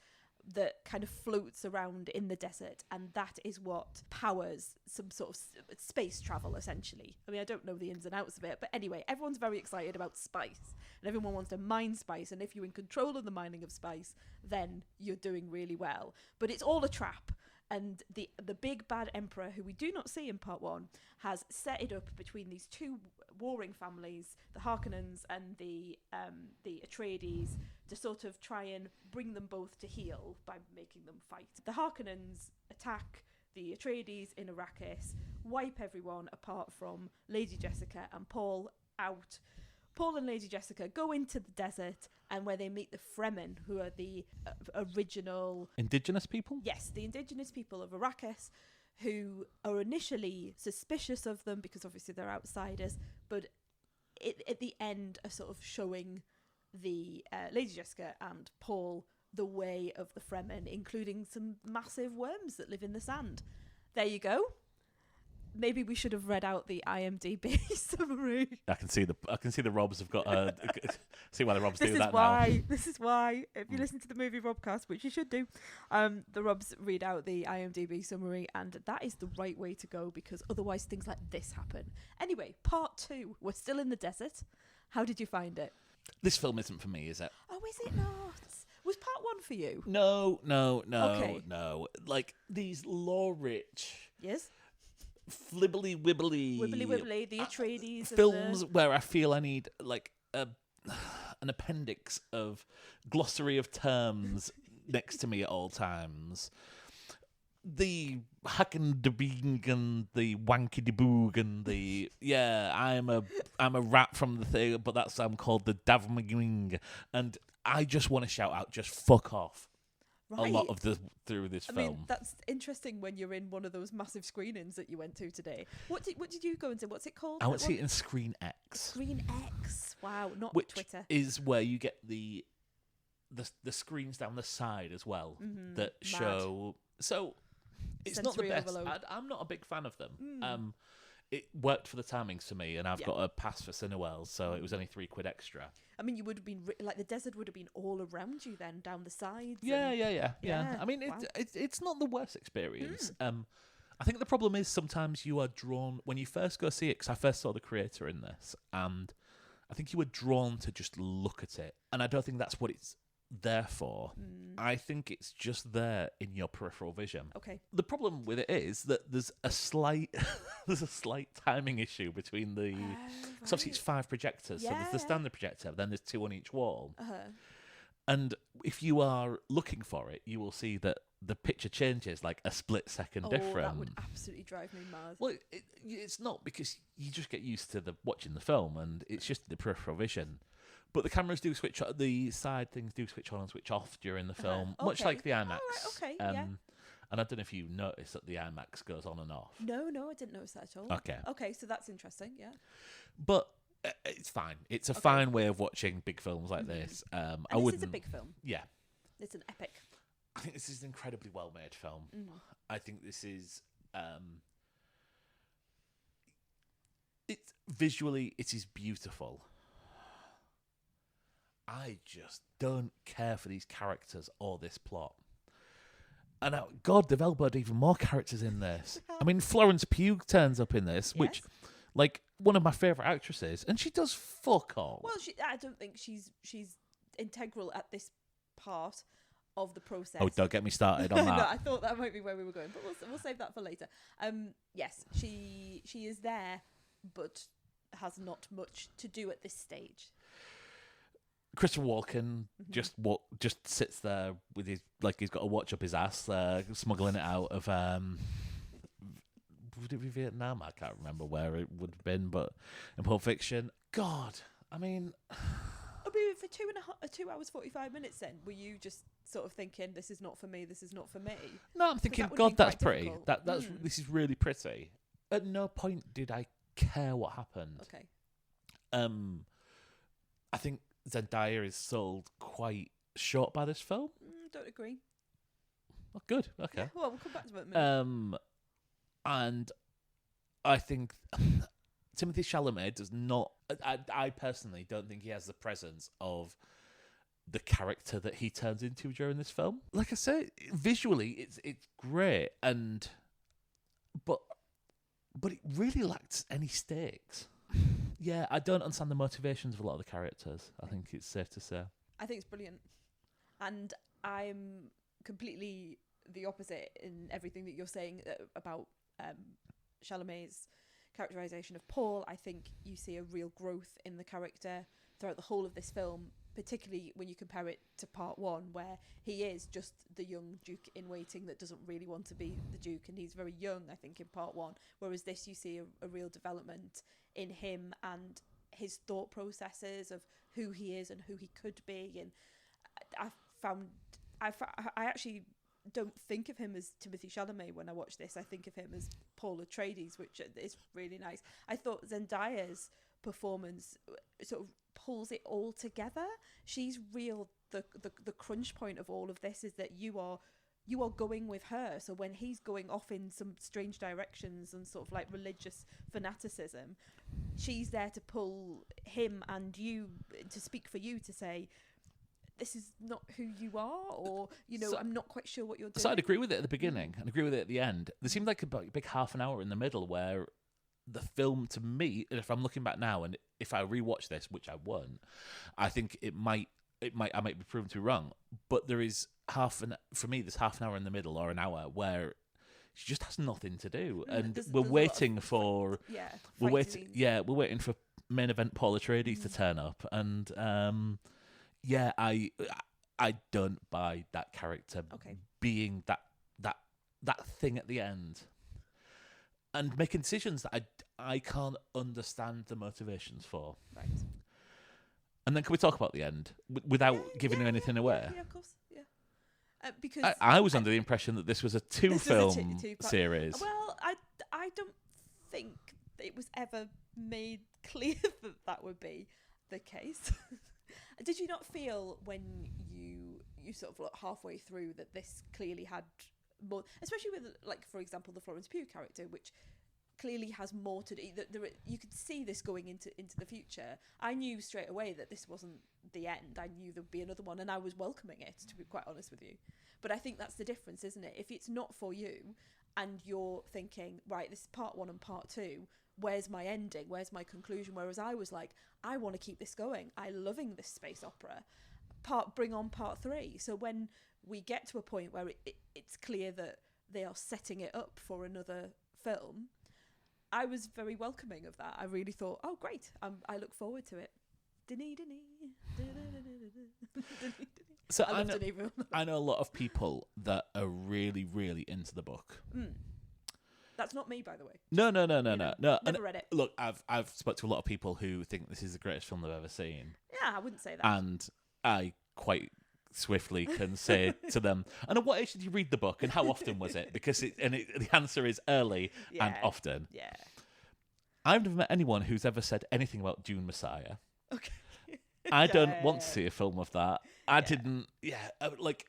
that kind of floats around in the desert, and that is what powers some sort of space travel, essentially. I mean, I don't know the ins and outs of it, but anyway, everyone's very excited about spice, and everyone wants to mine spice, and if you're in control of the mining of spice, then you're doing really well. But it's all a trap. And the big bad emperor, who we do not see in part 1, has set it up between these two warring families, the Harkonnens and the Atreides, to sort of try and bring them both to heel by making them fight. The Harkonnens attack the Atreides in Arrakis, wipe everyone apart from Lady Jessica and Paul out. Paul and Lady Jessica go into the desert, and where they meet the Fremen, who are the original... Indigenous people? Yes, the indigenous people of Arrakis, who are initially suspicious of them because obviously they're outsiders, but at the end are sort of showing the Lady Jessica and Paul the way of the Fremen, including some massive worms that live in the sand. There you go. Maybe we should have read out the IMDb summary. I can see the Robs have got. See why the Robs do that now. This is why. If you listen to the movie Robcast, which you should do, the Robs read out the IMDb summary, and that is the right way to go, because otherwise things like this happen. Anyway, part 2. We're still in the desert. How did you find it? This film isn't for me, is it? Oh, is it not? Was part 1 for you? No. Okay. No. Like these lore-rich. Yes. Wibbly wibbly, the Atreides films where I feel I need like an appendix of glossary of terms next to me at all times. The hacken de being and the wanky de boog and the I'm a rat from the thing, but I'm called the davming, and I just want to shout out, just fuck off. Right. A lot of through this film. I mean, that's interesting when you're in one of those massive screenings that you went to today. What did you go into? What's it called? I went to see it in Screen X. Screen X. Wow, not Which Twitter. Is where you get the screens down the side as well that show. So it's sensory not the best. overload. I'm not a big fan of them. It worked for the timings for me, and I've got a pass for Cineworld, so it was only £3 extra. I mean, you would have been like the desert would have been all around you then, down the sides. Yeah. I mean, wow. It's not the worst experience. I think the problem is sometimes you are drawn when you first go see it. Because I first saw the creator in this, and I think you were drawn to just look at it, and I don't think that's what it's there for. I think it's just there in your peripheral vision. Okay. The problem with it is that there's a slight timing issue between the so obviously it's 5 projectors. So there's the standard projector, then there's 2 on each wall. And if you are looking for it, you will see that the picture changes like a split second different. That would absolutely drive me mad. Well, it's not, because you just get used to watching the film, and it's just the peripheral vision. But the cameras do switch on, the side things do switch on and switch off during the film, much like the IMAX. Okay, And I don't know if you noticed that the IMAX goes on and off. No, I didn't notice that at all. Okay, so that's interesting, yeah. But it's fine. It's a fine way of watching big films like this. And I this wouldn't. is a big film. Yeah. It's an epic. I think this is an incredibly well-made film. I think this is... it's visually, it is beautiful. I just don't care for these characters or this plot. And God, they've elbowed even more characters in this. I mean, Florence Pugh turns up in this, which, like, one of my favourite actresses, and she does fuck all. Well, I don't think she's integral at this part of the process. Oh, don't get me started on that. No, I thought that might be where we were going, but we'll save that for later. Yes, she is there, but has not much to do at this stage. Christopher Walken just sits there with his, like, he's got a watch up his ass, smuggling it out of would it be Vietnam? I can't remember where it would have been, but in Pulp Fiction. God, I mean for 2 hours 45 minutes, then were you just sort of thinking, this is not for me, this is not for me? No, I'm thinking, God, that's pretty. That's this is really pretty. At no point did I care what happened. Okay. I think Zendaya is sold quite short by this film. Don't agree. Oh, good. Okay. Yeah, well, we'll come back to it in a minute. And I think Timothée Chalamet does not. I personally don't think he has the presence of the character that he turns into during this film. Like I said, visually it's great, but it really lacks any stakes. Yeah, I don't understand the motivations of a lot of the characters. I think it's safe to say. I think it's brilliant. And I'm completely the opposite in everything that you're saying about Chalamet's characterization of Paul. I think you see a real growth in the character throughout the whole of this film, particularly when you compare it to part one, where he is just the young Duke in waiting that doesn't really want to be the Duke, and he's very young, I think, in part one. Whereas this, you see a real development in him and his thought processes of who he is and who he could be. And I actually don't think of him as Timothée Chalamet when I watch this. I think of him as Paul Atreides, which is really nice. I thought Zendaya's performance sort of pulls it all together. She's real. The crunch point of all of this is that you are going with her. So when he's going off in some strange directions and sort of like religious fanaticism, she's there to pull him and you, to speak for you, to say, this is not who you are, or, so, I'm not quite sure what you're doing. So I'd agree with it at the beginning and agree with it at the end. There seemed like a big half an hour in the middle where the film, to me, if I'm looking back now and if I rewatch this, which I won't, I think I might be proven to be wrong, but there is for me, there's half an hour in the middle or an hour where she just has nothing to do, and we're waiting for main event Paul Atreides to turn up, and I don't buy that character being that thing at the end and making decisions that I can't understand the motivations for. Right. And then can we talk about the end without giving anything away? Yeah, of course. Yeah. Because I was under the impression that this was a two-film series. Well, I don't think it was ever made clear that would be the case. Did you not feel when you sort of look halfway through that this clearly had more, especially with, like, for example, the Florence Pugh character, which clearly has more to do. You could see this going into the future. I knew straight away that this wasn't the end. I knew there'd be another one, and I was welcoming it, to be quite honest with you. But I think that's the difference, isn't it? If it's not for you, and you're thinking, right, this is part one and part two, where's my ending? Where's my conclusion? Whereas I was like, I want to keep this going. I'm loving this space opera. Bring on part three. So when we get to a point where it's clear that they are setting it up for another film, I was very welcoming of that. I really thought, oh, great. I look forward to it. So I know a lot of people that are really, really into the book. That's not me, by the way. No. Never read it. Look, I've spoke to a lot of people who think this is the greatest film they've ever seen. Yeah, I wouldn't say that. And I quite swiftly can say to them, and at what age did you read the book, and how often was it? Because the answer is early and often. Yeah. I've never met anyone who's ever said anything about Dune Messiah. Okay. I don't want to see a film of that. I didn't. Yeah, look,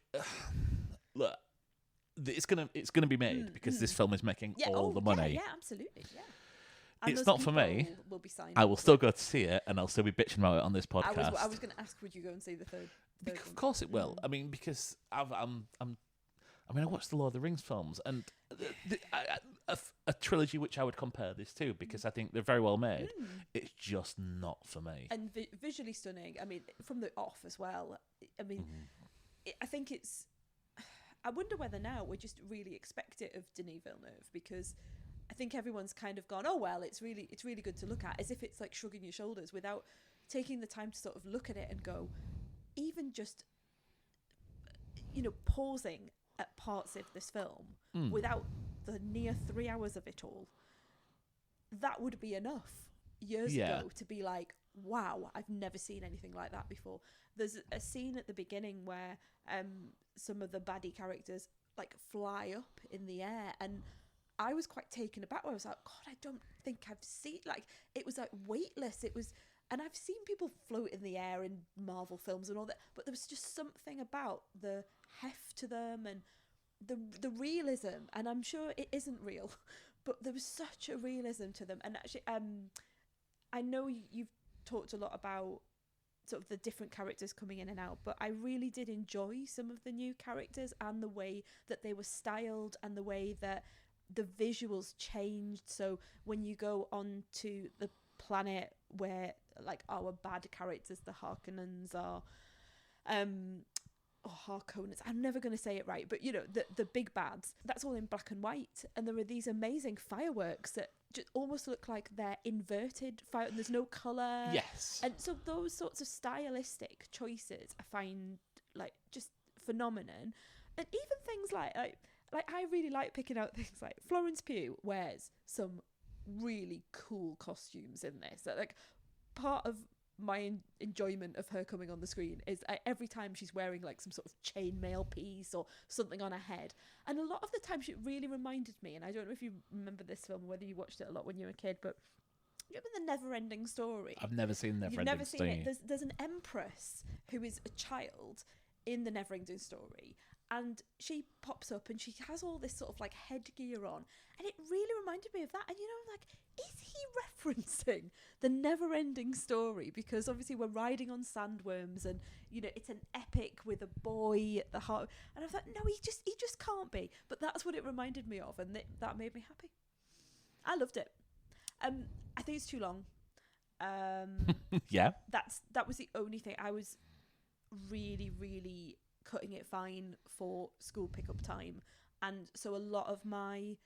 it's gonna be made because this film is making all the money. Yeah, absolutely. Yeah. It's not for me. Will be signed I will still go to see it, and I'll still be bitching about it on this podcast. I was going to ask, would you go and see the third Of course it will. I mean, because I watched the Lord of the Rings films, and a trilogy which I would compare this to, because I think they're very well made. It's just not for me. And visually stunning. I mean, from the off as well. I mean, I think it's. I wonder whether now we just really expect it of Denis Villeneuve, because I think everyone's kind of gone, oh well, it's really good to look at, as if it's like shrugging your shoulders without taking the time to sort of look at it and go, even just, pausing at parts of this film without the near 3 hours of it all, that would be enough years ago to be like, wow, I've never seen anything like that before. There's a scene at the beginning where some of the baddie characters like fly up in the air, and I was quite taken aback where I was like, God, I don't think I've seen, like, it was like weightless. It was, and I've seen people float in the air in Marvel films and all that, but there was just something about the heft to them and the realism, and I'm sure it isn't real, but there was such a realism to them. And actually, I know you've talked a lot about sort of the different characters coming in and out, but I really did enjoy some of the new characters and the way that they were styled and the way that the visuals changed. So when you go on to the planet where like our bad characters, the Harkonnens are Harkonnens, I'm never going to say it right, but you know, the big bads, that's all in black and white, and there are these amazing fireworks that just almost look like they're inverted fire, and there's no colour. Yes. And so those sorts of stylistic choices I find like just phenomenon. And even things like I really like picking out things like Florence Pugh wears some really cool costumes in this. Like part of my enjoyment of her coming on the screen is every time she's wearing like some sort of chainmail piece or something on her head, and a lot of the times it really reminded me, and I don't know if you remember this film, whether you watched it a lot when you were a kid, but you remember The Never-Ending Story? I've never seen Never-Ending You've never Story. seen it. There's an empress who is a child in The Never-Ending Story, and she pops up and she has all this sort of like headgear on, and it really reminded me of that. And you know, I'm like, is he referencing The Never-Ending Story? Because obviously we're riding on sandworms, and you know, it's an epic with a boy at the heart. And I thought, no, he just can't be. But that's what it reminded me of, and that made me happy. I loved it. I think it's too long. Yeah. That was the only thing. I was really, really cutting it fine for school pickup time, and so a lot of my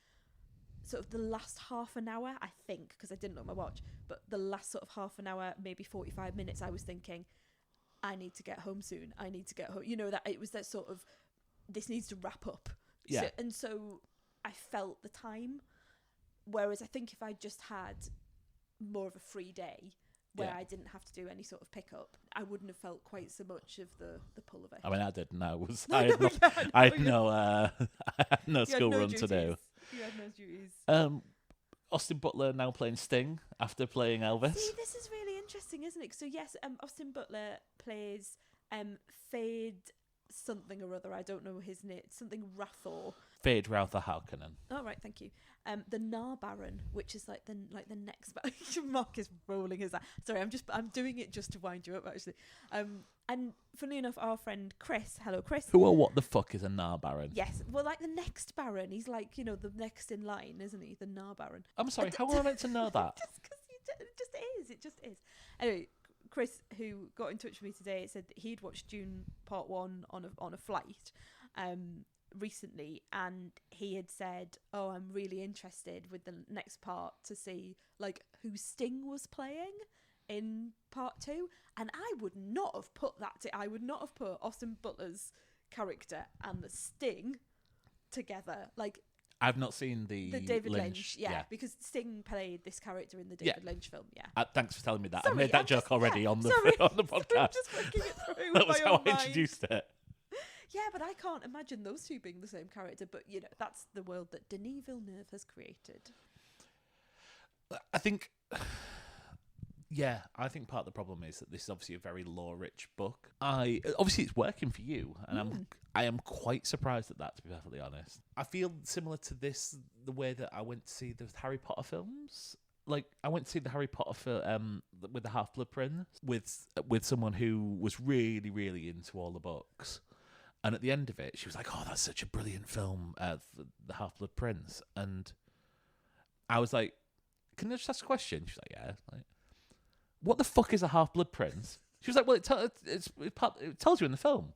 sort of the last half an hour, I think, because I didn't look at my watch, but the last sort of half an hour, maybe 45 minutes, I was thinking, I need to get home soon. I need to get home. You know, that it was that sort of, this needs to wrap up. Yeah. So I felt the time, whereas I think if I just had more of a free day where I didn't have to do any sort of pickup, I wouldn't have felt quite so much of the pull of it. I mean, I didn't know. I had no school run to do. You had no duties. Austin Butler now playing Sting after playing Elvis. See, this is really interesting, isn't it? So yes, Austin Butler plays Fade something or other. I don't know his name. Something Rathor. Fade Rauther Harkonnen. Oh right, thank you. The Nar Baron, which is like the next. Mark is rolling his eye. Sorry, I'm doing it just to wind you up actually. And funnily enough, our friend Chris, hello Chris. Who or what the fuck is a Nar Baron? Yes, well, like the next Baron, he's like, you know, the next in line, isn't he? The Nar Baron. I'm sorry, how am I meant to know that? Just because it just is. Anyway, Chris, who got in touch with me today, said that he'd watched Dune Part 1 on a flight recently, and he had said, oh, I'm really interested with the next part to see like who Sting was playing in Part 2, and I would not have put I would not have put Austin Butler's character and the Sting together. Like, I've not seen the David Lynch, because Sting played this character in the David Lynch film. Thanks for telling me that. Sorry, I made that joke already on the podcast. I'm just working it through. That was my how own I mind. introduced it. Yeah, but I can't imagine those two being the same character. But you know, that's the world that Denis Villeneuve has created. I think part of the problem is that this is obviously a very lore-rich book. Obviously it's working for you, and I am quite surprised at that, to be perfectly honest. I feel similar to this the way that I went to see the Harry Potter films. Like, I went to see the Harry Potter film with the Half-Blood Prince with someone who was really, really into all the books. And at the end of it, she was like, oh, that's such a brilliant film, the Half-Blood Prince. And I was like, can I just ask a question? She was like, yeah. Like, what the fuck is a Half-Blood Prince? She was like, well, it tells you in the film.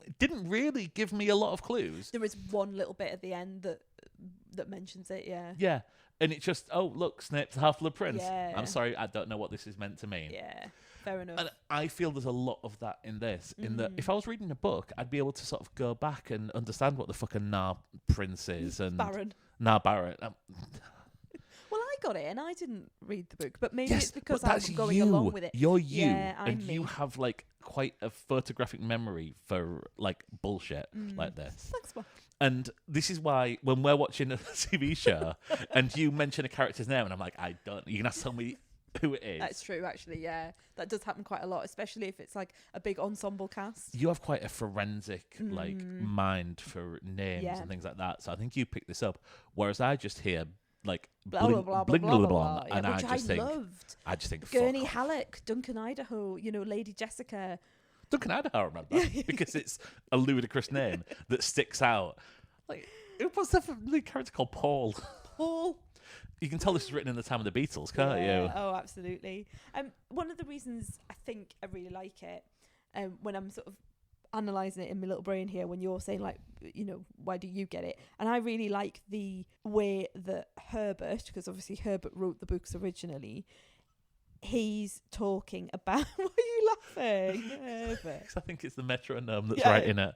It didn't really give me a lot of clues. There is one little bit at the end that mentions it, yeah. Yeah. And it's just, oh, look, Snape's the Half-Blood Prince. Yeah. I'm sorry, I don't know what this is meant to mean. Yeah, fair enough. And I feel there's a lot of that in this. In that if I was reading a book, I'd be able to sort of go back and understand what the fucking Nar Prince is. And Baron. Nar Baron. Well, I got it, and I didn't read the book, but maybe Yes, it's because but that's I'm going you. along with it. You're you, Yeah, I'm and you me. have like quite a photographic memory for like bullshit like this. Thanks, Mark. And this is why when we're watching a TV show and you mention a character's name, and I'm like, I don't. You can ask tell me who it is. That's true, actually. Yeah, that does happen quite a lot, especially if it's like a big ensemble cast. You have quite a forensic like mind for names Yeah. and things like that. So I think you picked this up, whereas I just hear like blah blah blah blah blah, blah, blah. and Yeah, which I just loved. think Gurney fuck off. Halleck, Duncan Idaho, Lady Jessica. Duncan Idaho, I remember because it's a ludicrous name that sticks out. Like, what's the lead character called? Paul. Paul. You can tell this was written in the time of the Beatles, can't you? Oh, absolutely. One of the reasons I think I really like it, when I'm sort of analysing it in my little brain here, when you're saying, like, why do you get it? And I really like the way that Herbert, because obviously Herbert wrote the books originally, he's talking about... Why are you laughing, Herbert? I think it's the metronome that's writing it.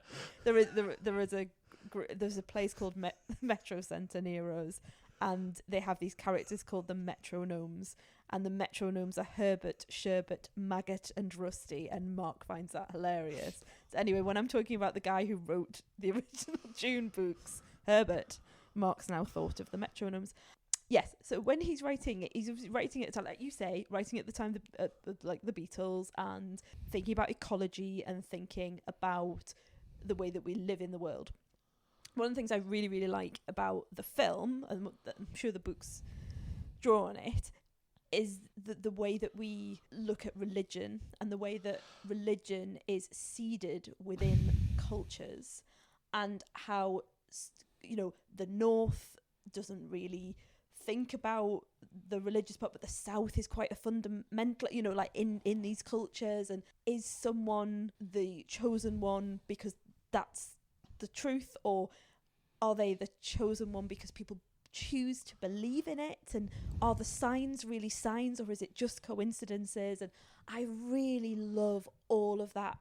There's a place called Metro Centre near us, and they have these characters called the Metronomes, and the Metronomes are Herbert, Sherbert, Maggot and Rusty, and Mark finds that hilarious. So anyway, when I'm talking about the guy who wrote the original Dune books, Herbert, Mark's now thought of the Metronomes. Yes, so when he's writing it, he's writing it, like you say, writing at the time like the Beatles, and thinking about ecology and thinking about the way that we live in the world. One of the things I really, really like about the film, and I'm sure the books draw on it, is the way that we look at religion and the way that religion is seeded within cultures, and how, the North doesn't really think about the religious part, but the South is quite a fundamental, like in these cultures. And is someone the chosen one because that's the truth, or are they the chosen one because people choose to believe in it? And are the signs really signs, or is it just coincidences? And I really love all of that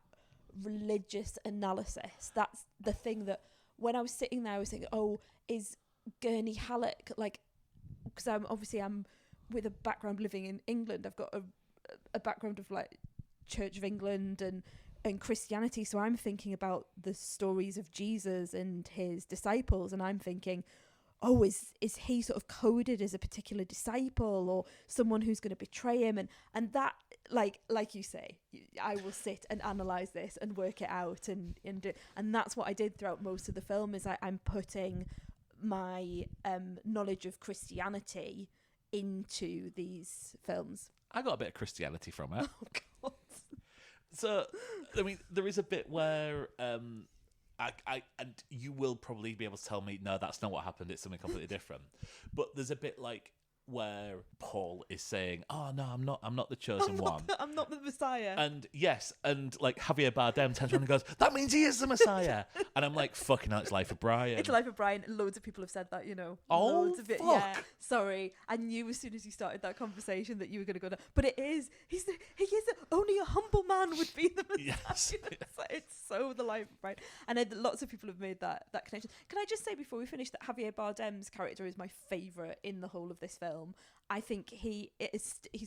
religious analysis. That's the thing that when I was sitting there I was thinking, oh, is Gurney Halleck, like, because I'm with a background living in England, I've got a background of like Church of England and Christianity, so I'm thinking about the stories of Jesus and his disciples, and I'm thinking, oh, is he sort of coded as a particular disciple or someone who's going to betray him? And that, like you say, I will sit and analyse this and work it out and do, and that's what I did throughout most of the film, is I'm putting my knowledge of Christianity into these films. I got a bit of Christianity from it. Oh, God. So, I mean, there is a bit where and you will probably be able to tell me, no, that's not what happened, it's something completely different. But there's a bit like where Paul is saying, oh no, I'm not the chosen one. I'm not the Messiah. And yes, and like Javier Bardem turns around and goes, that means he is the Messiah. And I'm like, fucking hell, it's Life of Brian. It's Life of Brian. Loads of people have said that, Oh, loads of it. fuck. Yeah, sorry. I knew as soon as you started that conversation that you were going to go down. But it is. He is only a humble man would be the Messiah. Yes. It's so the Life of Brian. And lots of people have made that connection. Can I just say before we finish that Javier Bardem's character is my favourite in the whole of this film. I think he's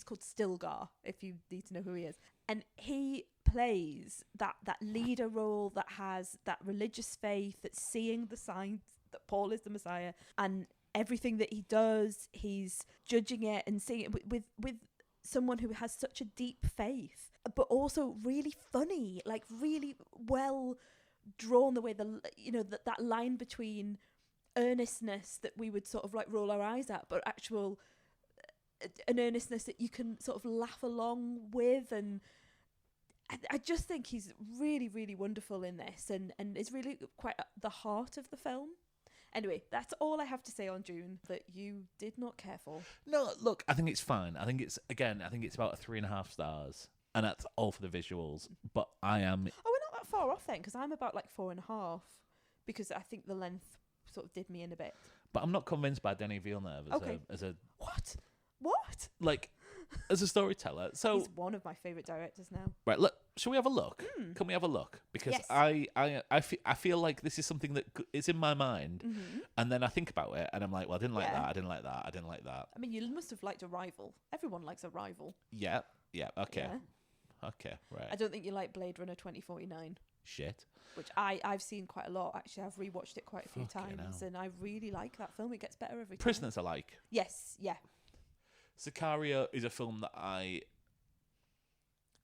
called Stilgar, if you need to know who he is. And he plays that leader role that has that religious faith, that's seeing the signs that Paul is the Messiah, and everything that he does, he's judging it and seeing it with someone who has such a deep faith, but also really funny, like really well drawn, the way that line between earnestness that we would sort of like roll our eyes at, but actual an earnestness that you can sort of laugh along with. And I just think he's really, really wonderful in this, and is really quite at the heart of the film. Anyway, that's all I have to say on Dune that you did not care for. No, look, I think it's fine. I think it's about 3.5 stars, and that's all for the visuals. But I am... Oh, we're not that far off then, because I'm about like 4.5, because I think the length sort of did me in a bit. But I'm not convinced by Denis Villeneuve as a What? Like, as a storyteller. So he's one of my favourite directors now. Right, look, shall we have a look? Can we have a look? Because Yes. I feel like this is something that is in my mind, and then I think about it, and I'm like, well, I didn't like Yeah. that, I didn't like that, I didn't like that. I mean, you must have liked Arrival. Everyone likes Arrival. Yeah, okay. Yeah. Okay, right. I don't think you like Blade Runner 2049, Shit. which I've seen quite a lot. Actually, I've rewatched it quite a few Fucking times, hell. and I really like that film. It gets better every time. Prisoners I like. Yes, yeah. Sicario is a film that I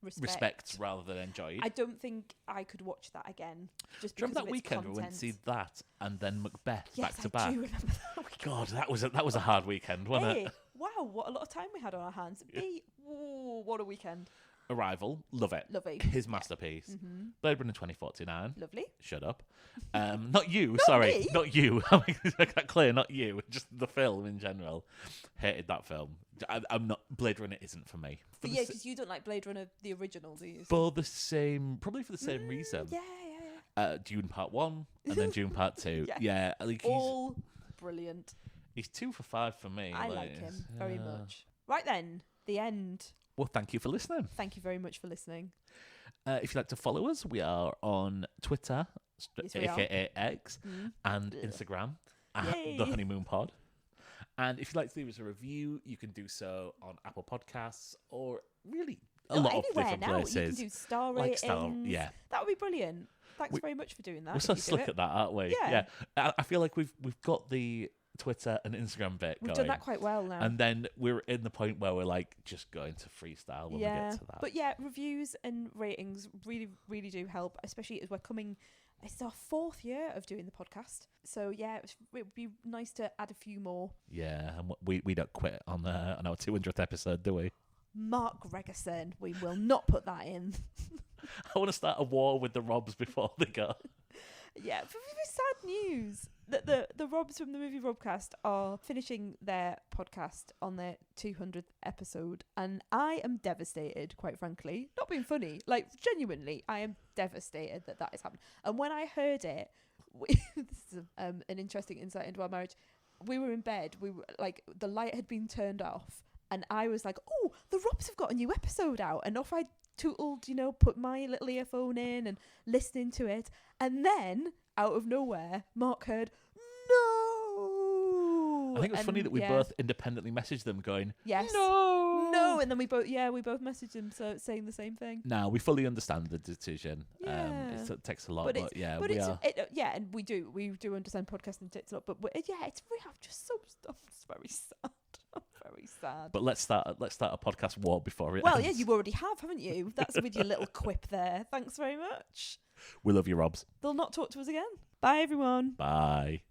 respect rather than enjoyed. I don't think I could watch that again. Just Do you because remember that of its weekend we went to see content. that and then Macbeth Yes, back to I back? do remember that weekend. God, that was a hard weekend, wasn't Hey, it? wow, what a lot of time we had on our hands. Ooh, what a weekend. Arrival, love it. Lovely. His masterpiece. Blade Runner 2049. Lovely. Shut up. Not you, Not sorry. me. Not you. I mean, make that clear, not you. Just the film in general. Hated that film. I'm not. Blade Runner isn't for me. For Yeah, because you don't like Blade Runner, the original, do you? for the same, probably for the same reason. Yeah. Dune Part 1 and then Dune Part 2. Yeah. Yeah, like All brilliant. he's 2 for 5 for me. I like him very much. Right then, the end. Well, thank you for listening. Thank you very much for listening. If you'd like to follow us, we are on Twitter, Yes, we are. aka X, and Instagram at Yay. The Honeymoon Pod. And if you'd like to leave us a review, you can do so on Apple Podcasts or really a lot of Anywhere different now. places. You can do star Like ratings. star- yeah. That would be brilliant. Thanks very much for doing that. We're if so you do slick it. at that, aren't we? Yeah. I feel like we've got the Twitter and Instagram bit We've going. done that quite well now. And then we're in the point where we're like just going to freestyle when we get to that. But yeah, reviews and ratings really, really do help, especially as we're coming. It's our 4th year of doing the podcast. So yeah, it would be nice to add a few more. Yeah, and we don't quit on our 200th episode, do we? Mark Gregerson, we will not put that in. I want to start a war with the Robs before they go. Yeah, but sad news that the Robs from the movie Robcast are finishing their podcast on their 200th episode, and I am devastated, quite frankly. Not being funny, like genuinely, I am devastated that is happening. And when I heard it, this is an interesting insight into our marriage. We were in bed. We were like, the light had been turned off, and I was like, "Oh, the Robs have got a new episode out," and off I tootled, put my little earphone in and listening to it, and then out of nowhere, Mark heard no. I think it was funny that we both independently messaged them, going, yes, no, and then we both messaged him saying the same thing. Now we fully understand the decision. Yeah. It takes a lot, but yeah, but we it's, are. And we do understand podcasting takes a lot, but it's I'm just very sad. I'm very sad. But let's start a podcast war before it Well, ends. yeah, you already have, haven't you? That's with your little quip there. Thanks very much. We love you, Robs. They'll not talk to us again. Bye, everyone. Bye.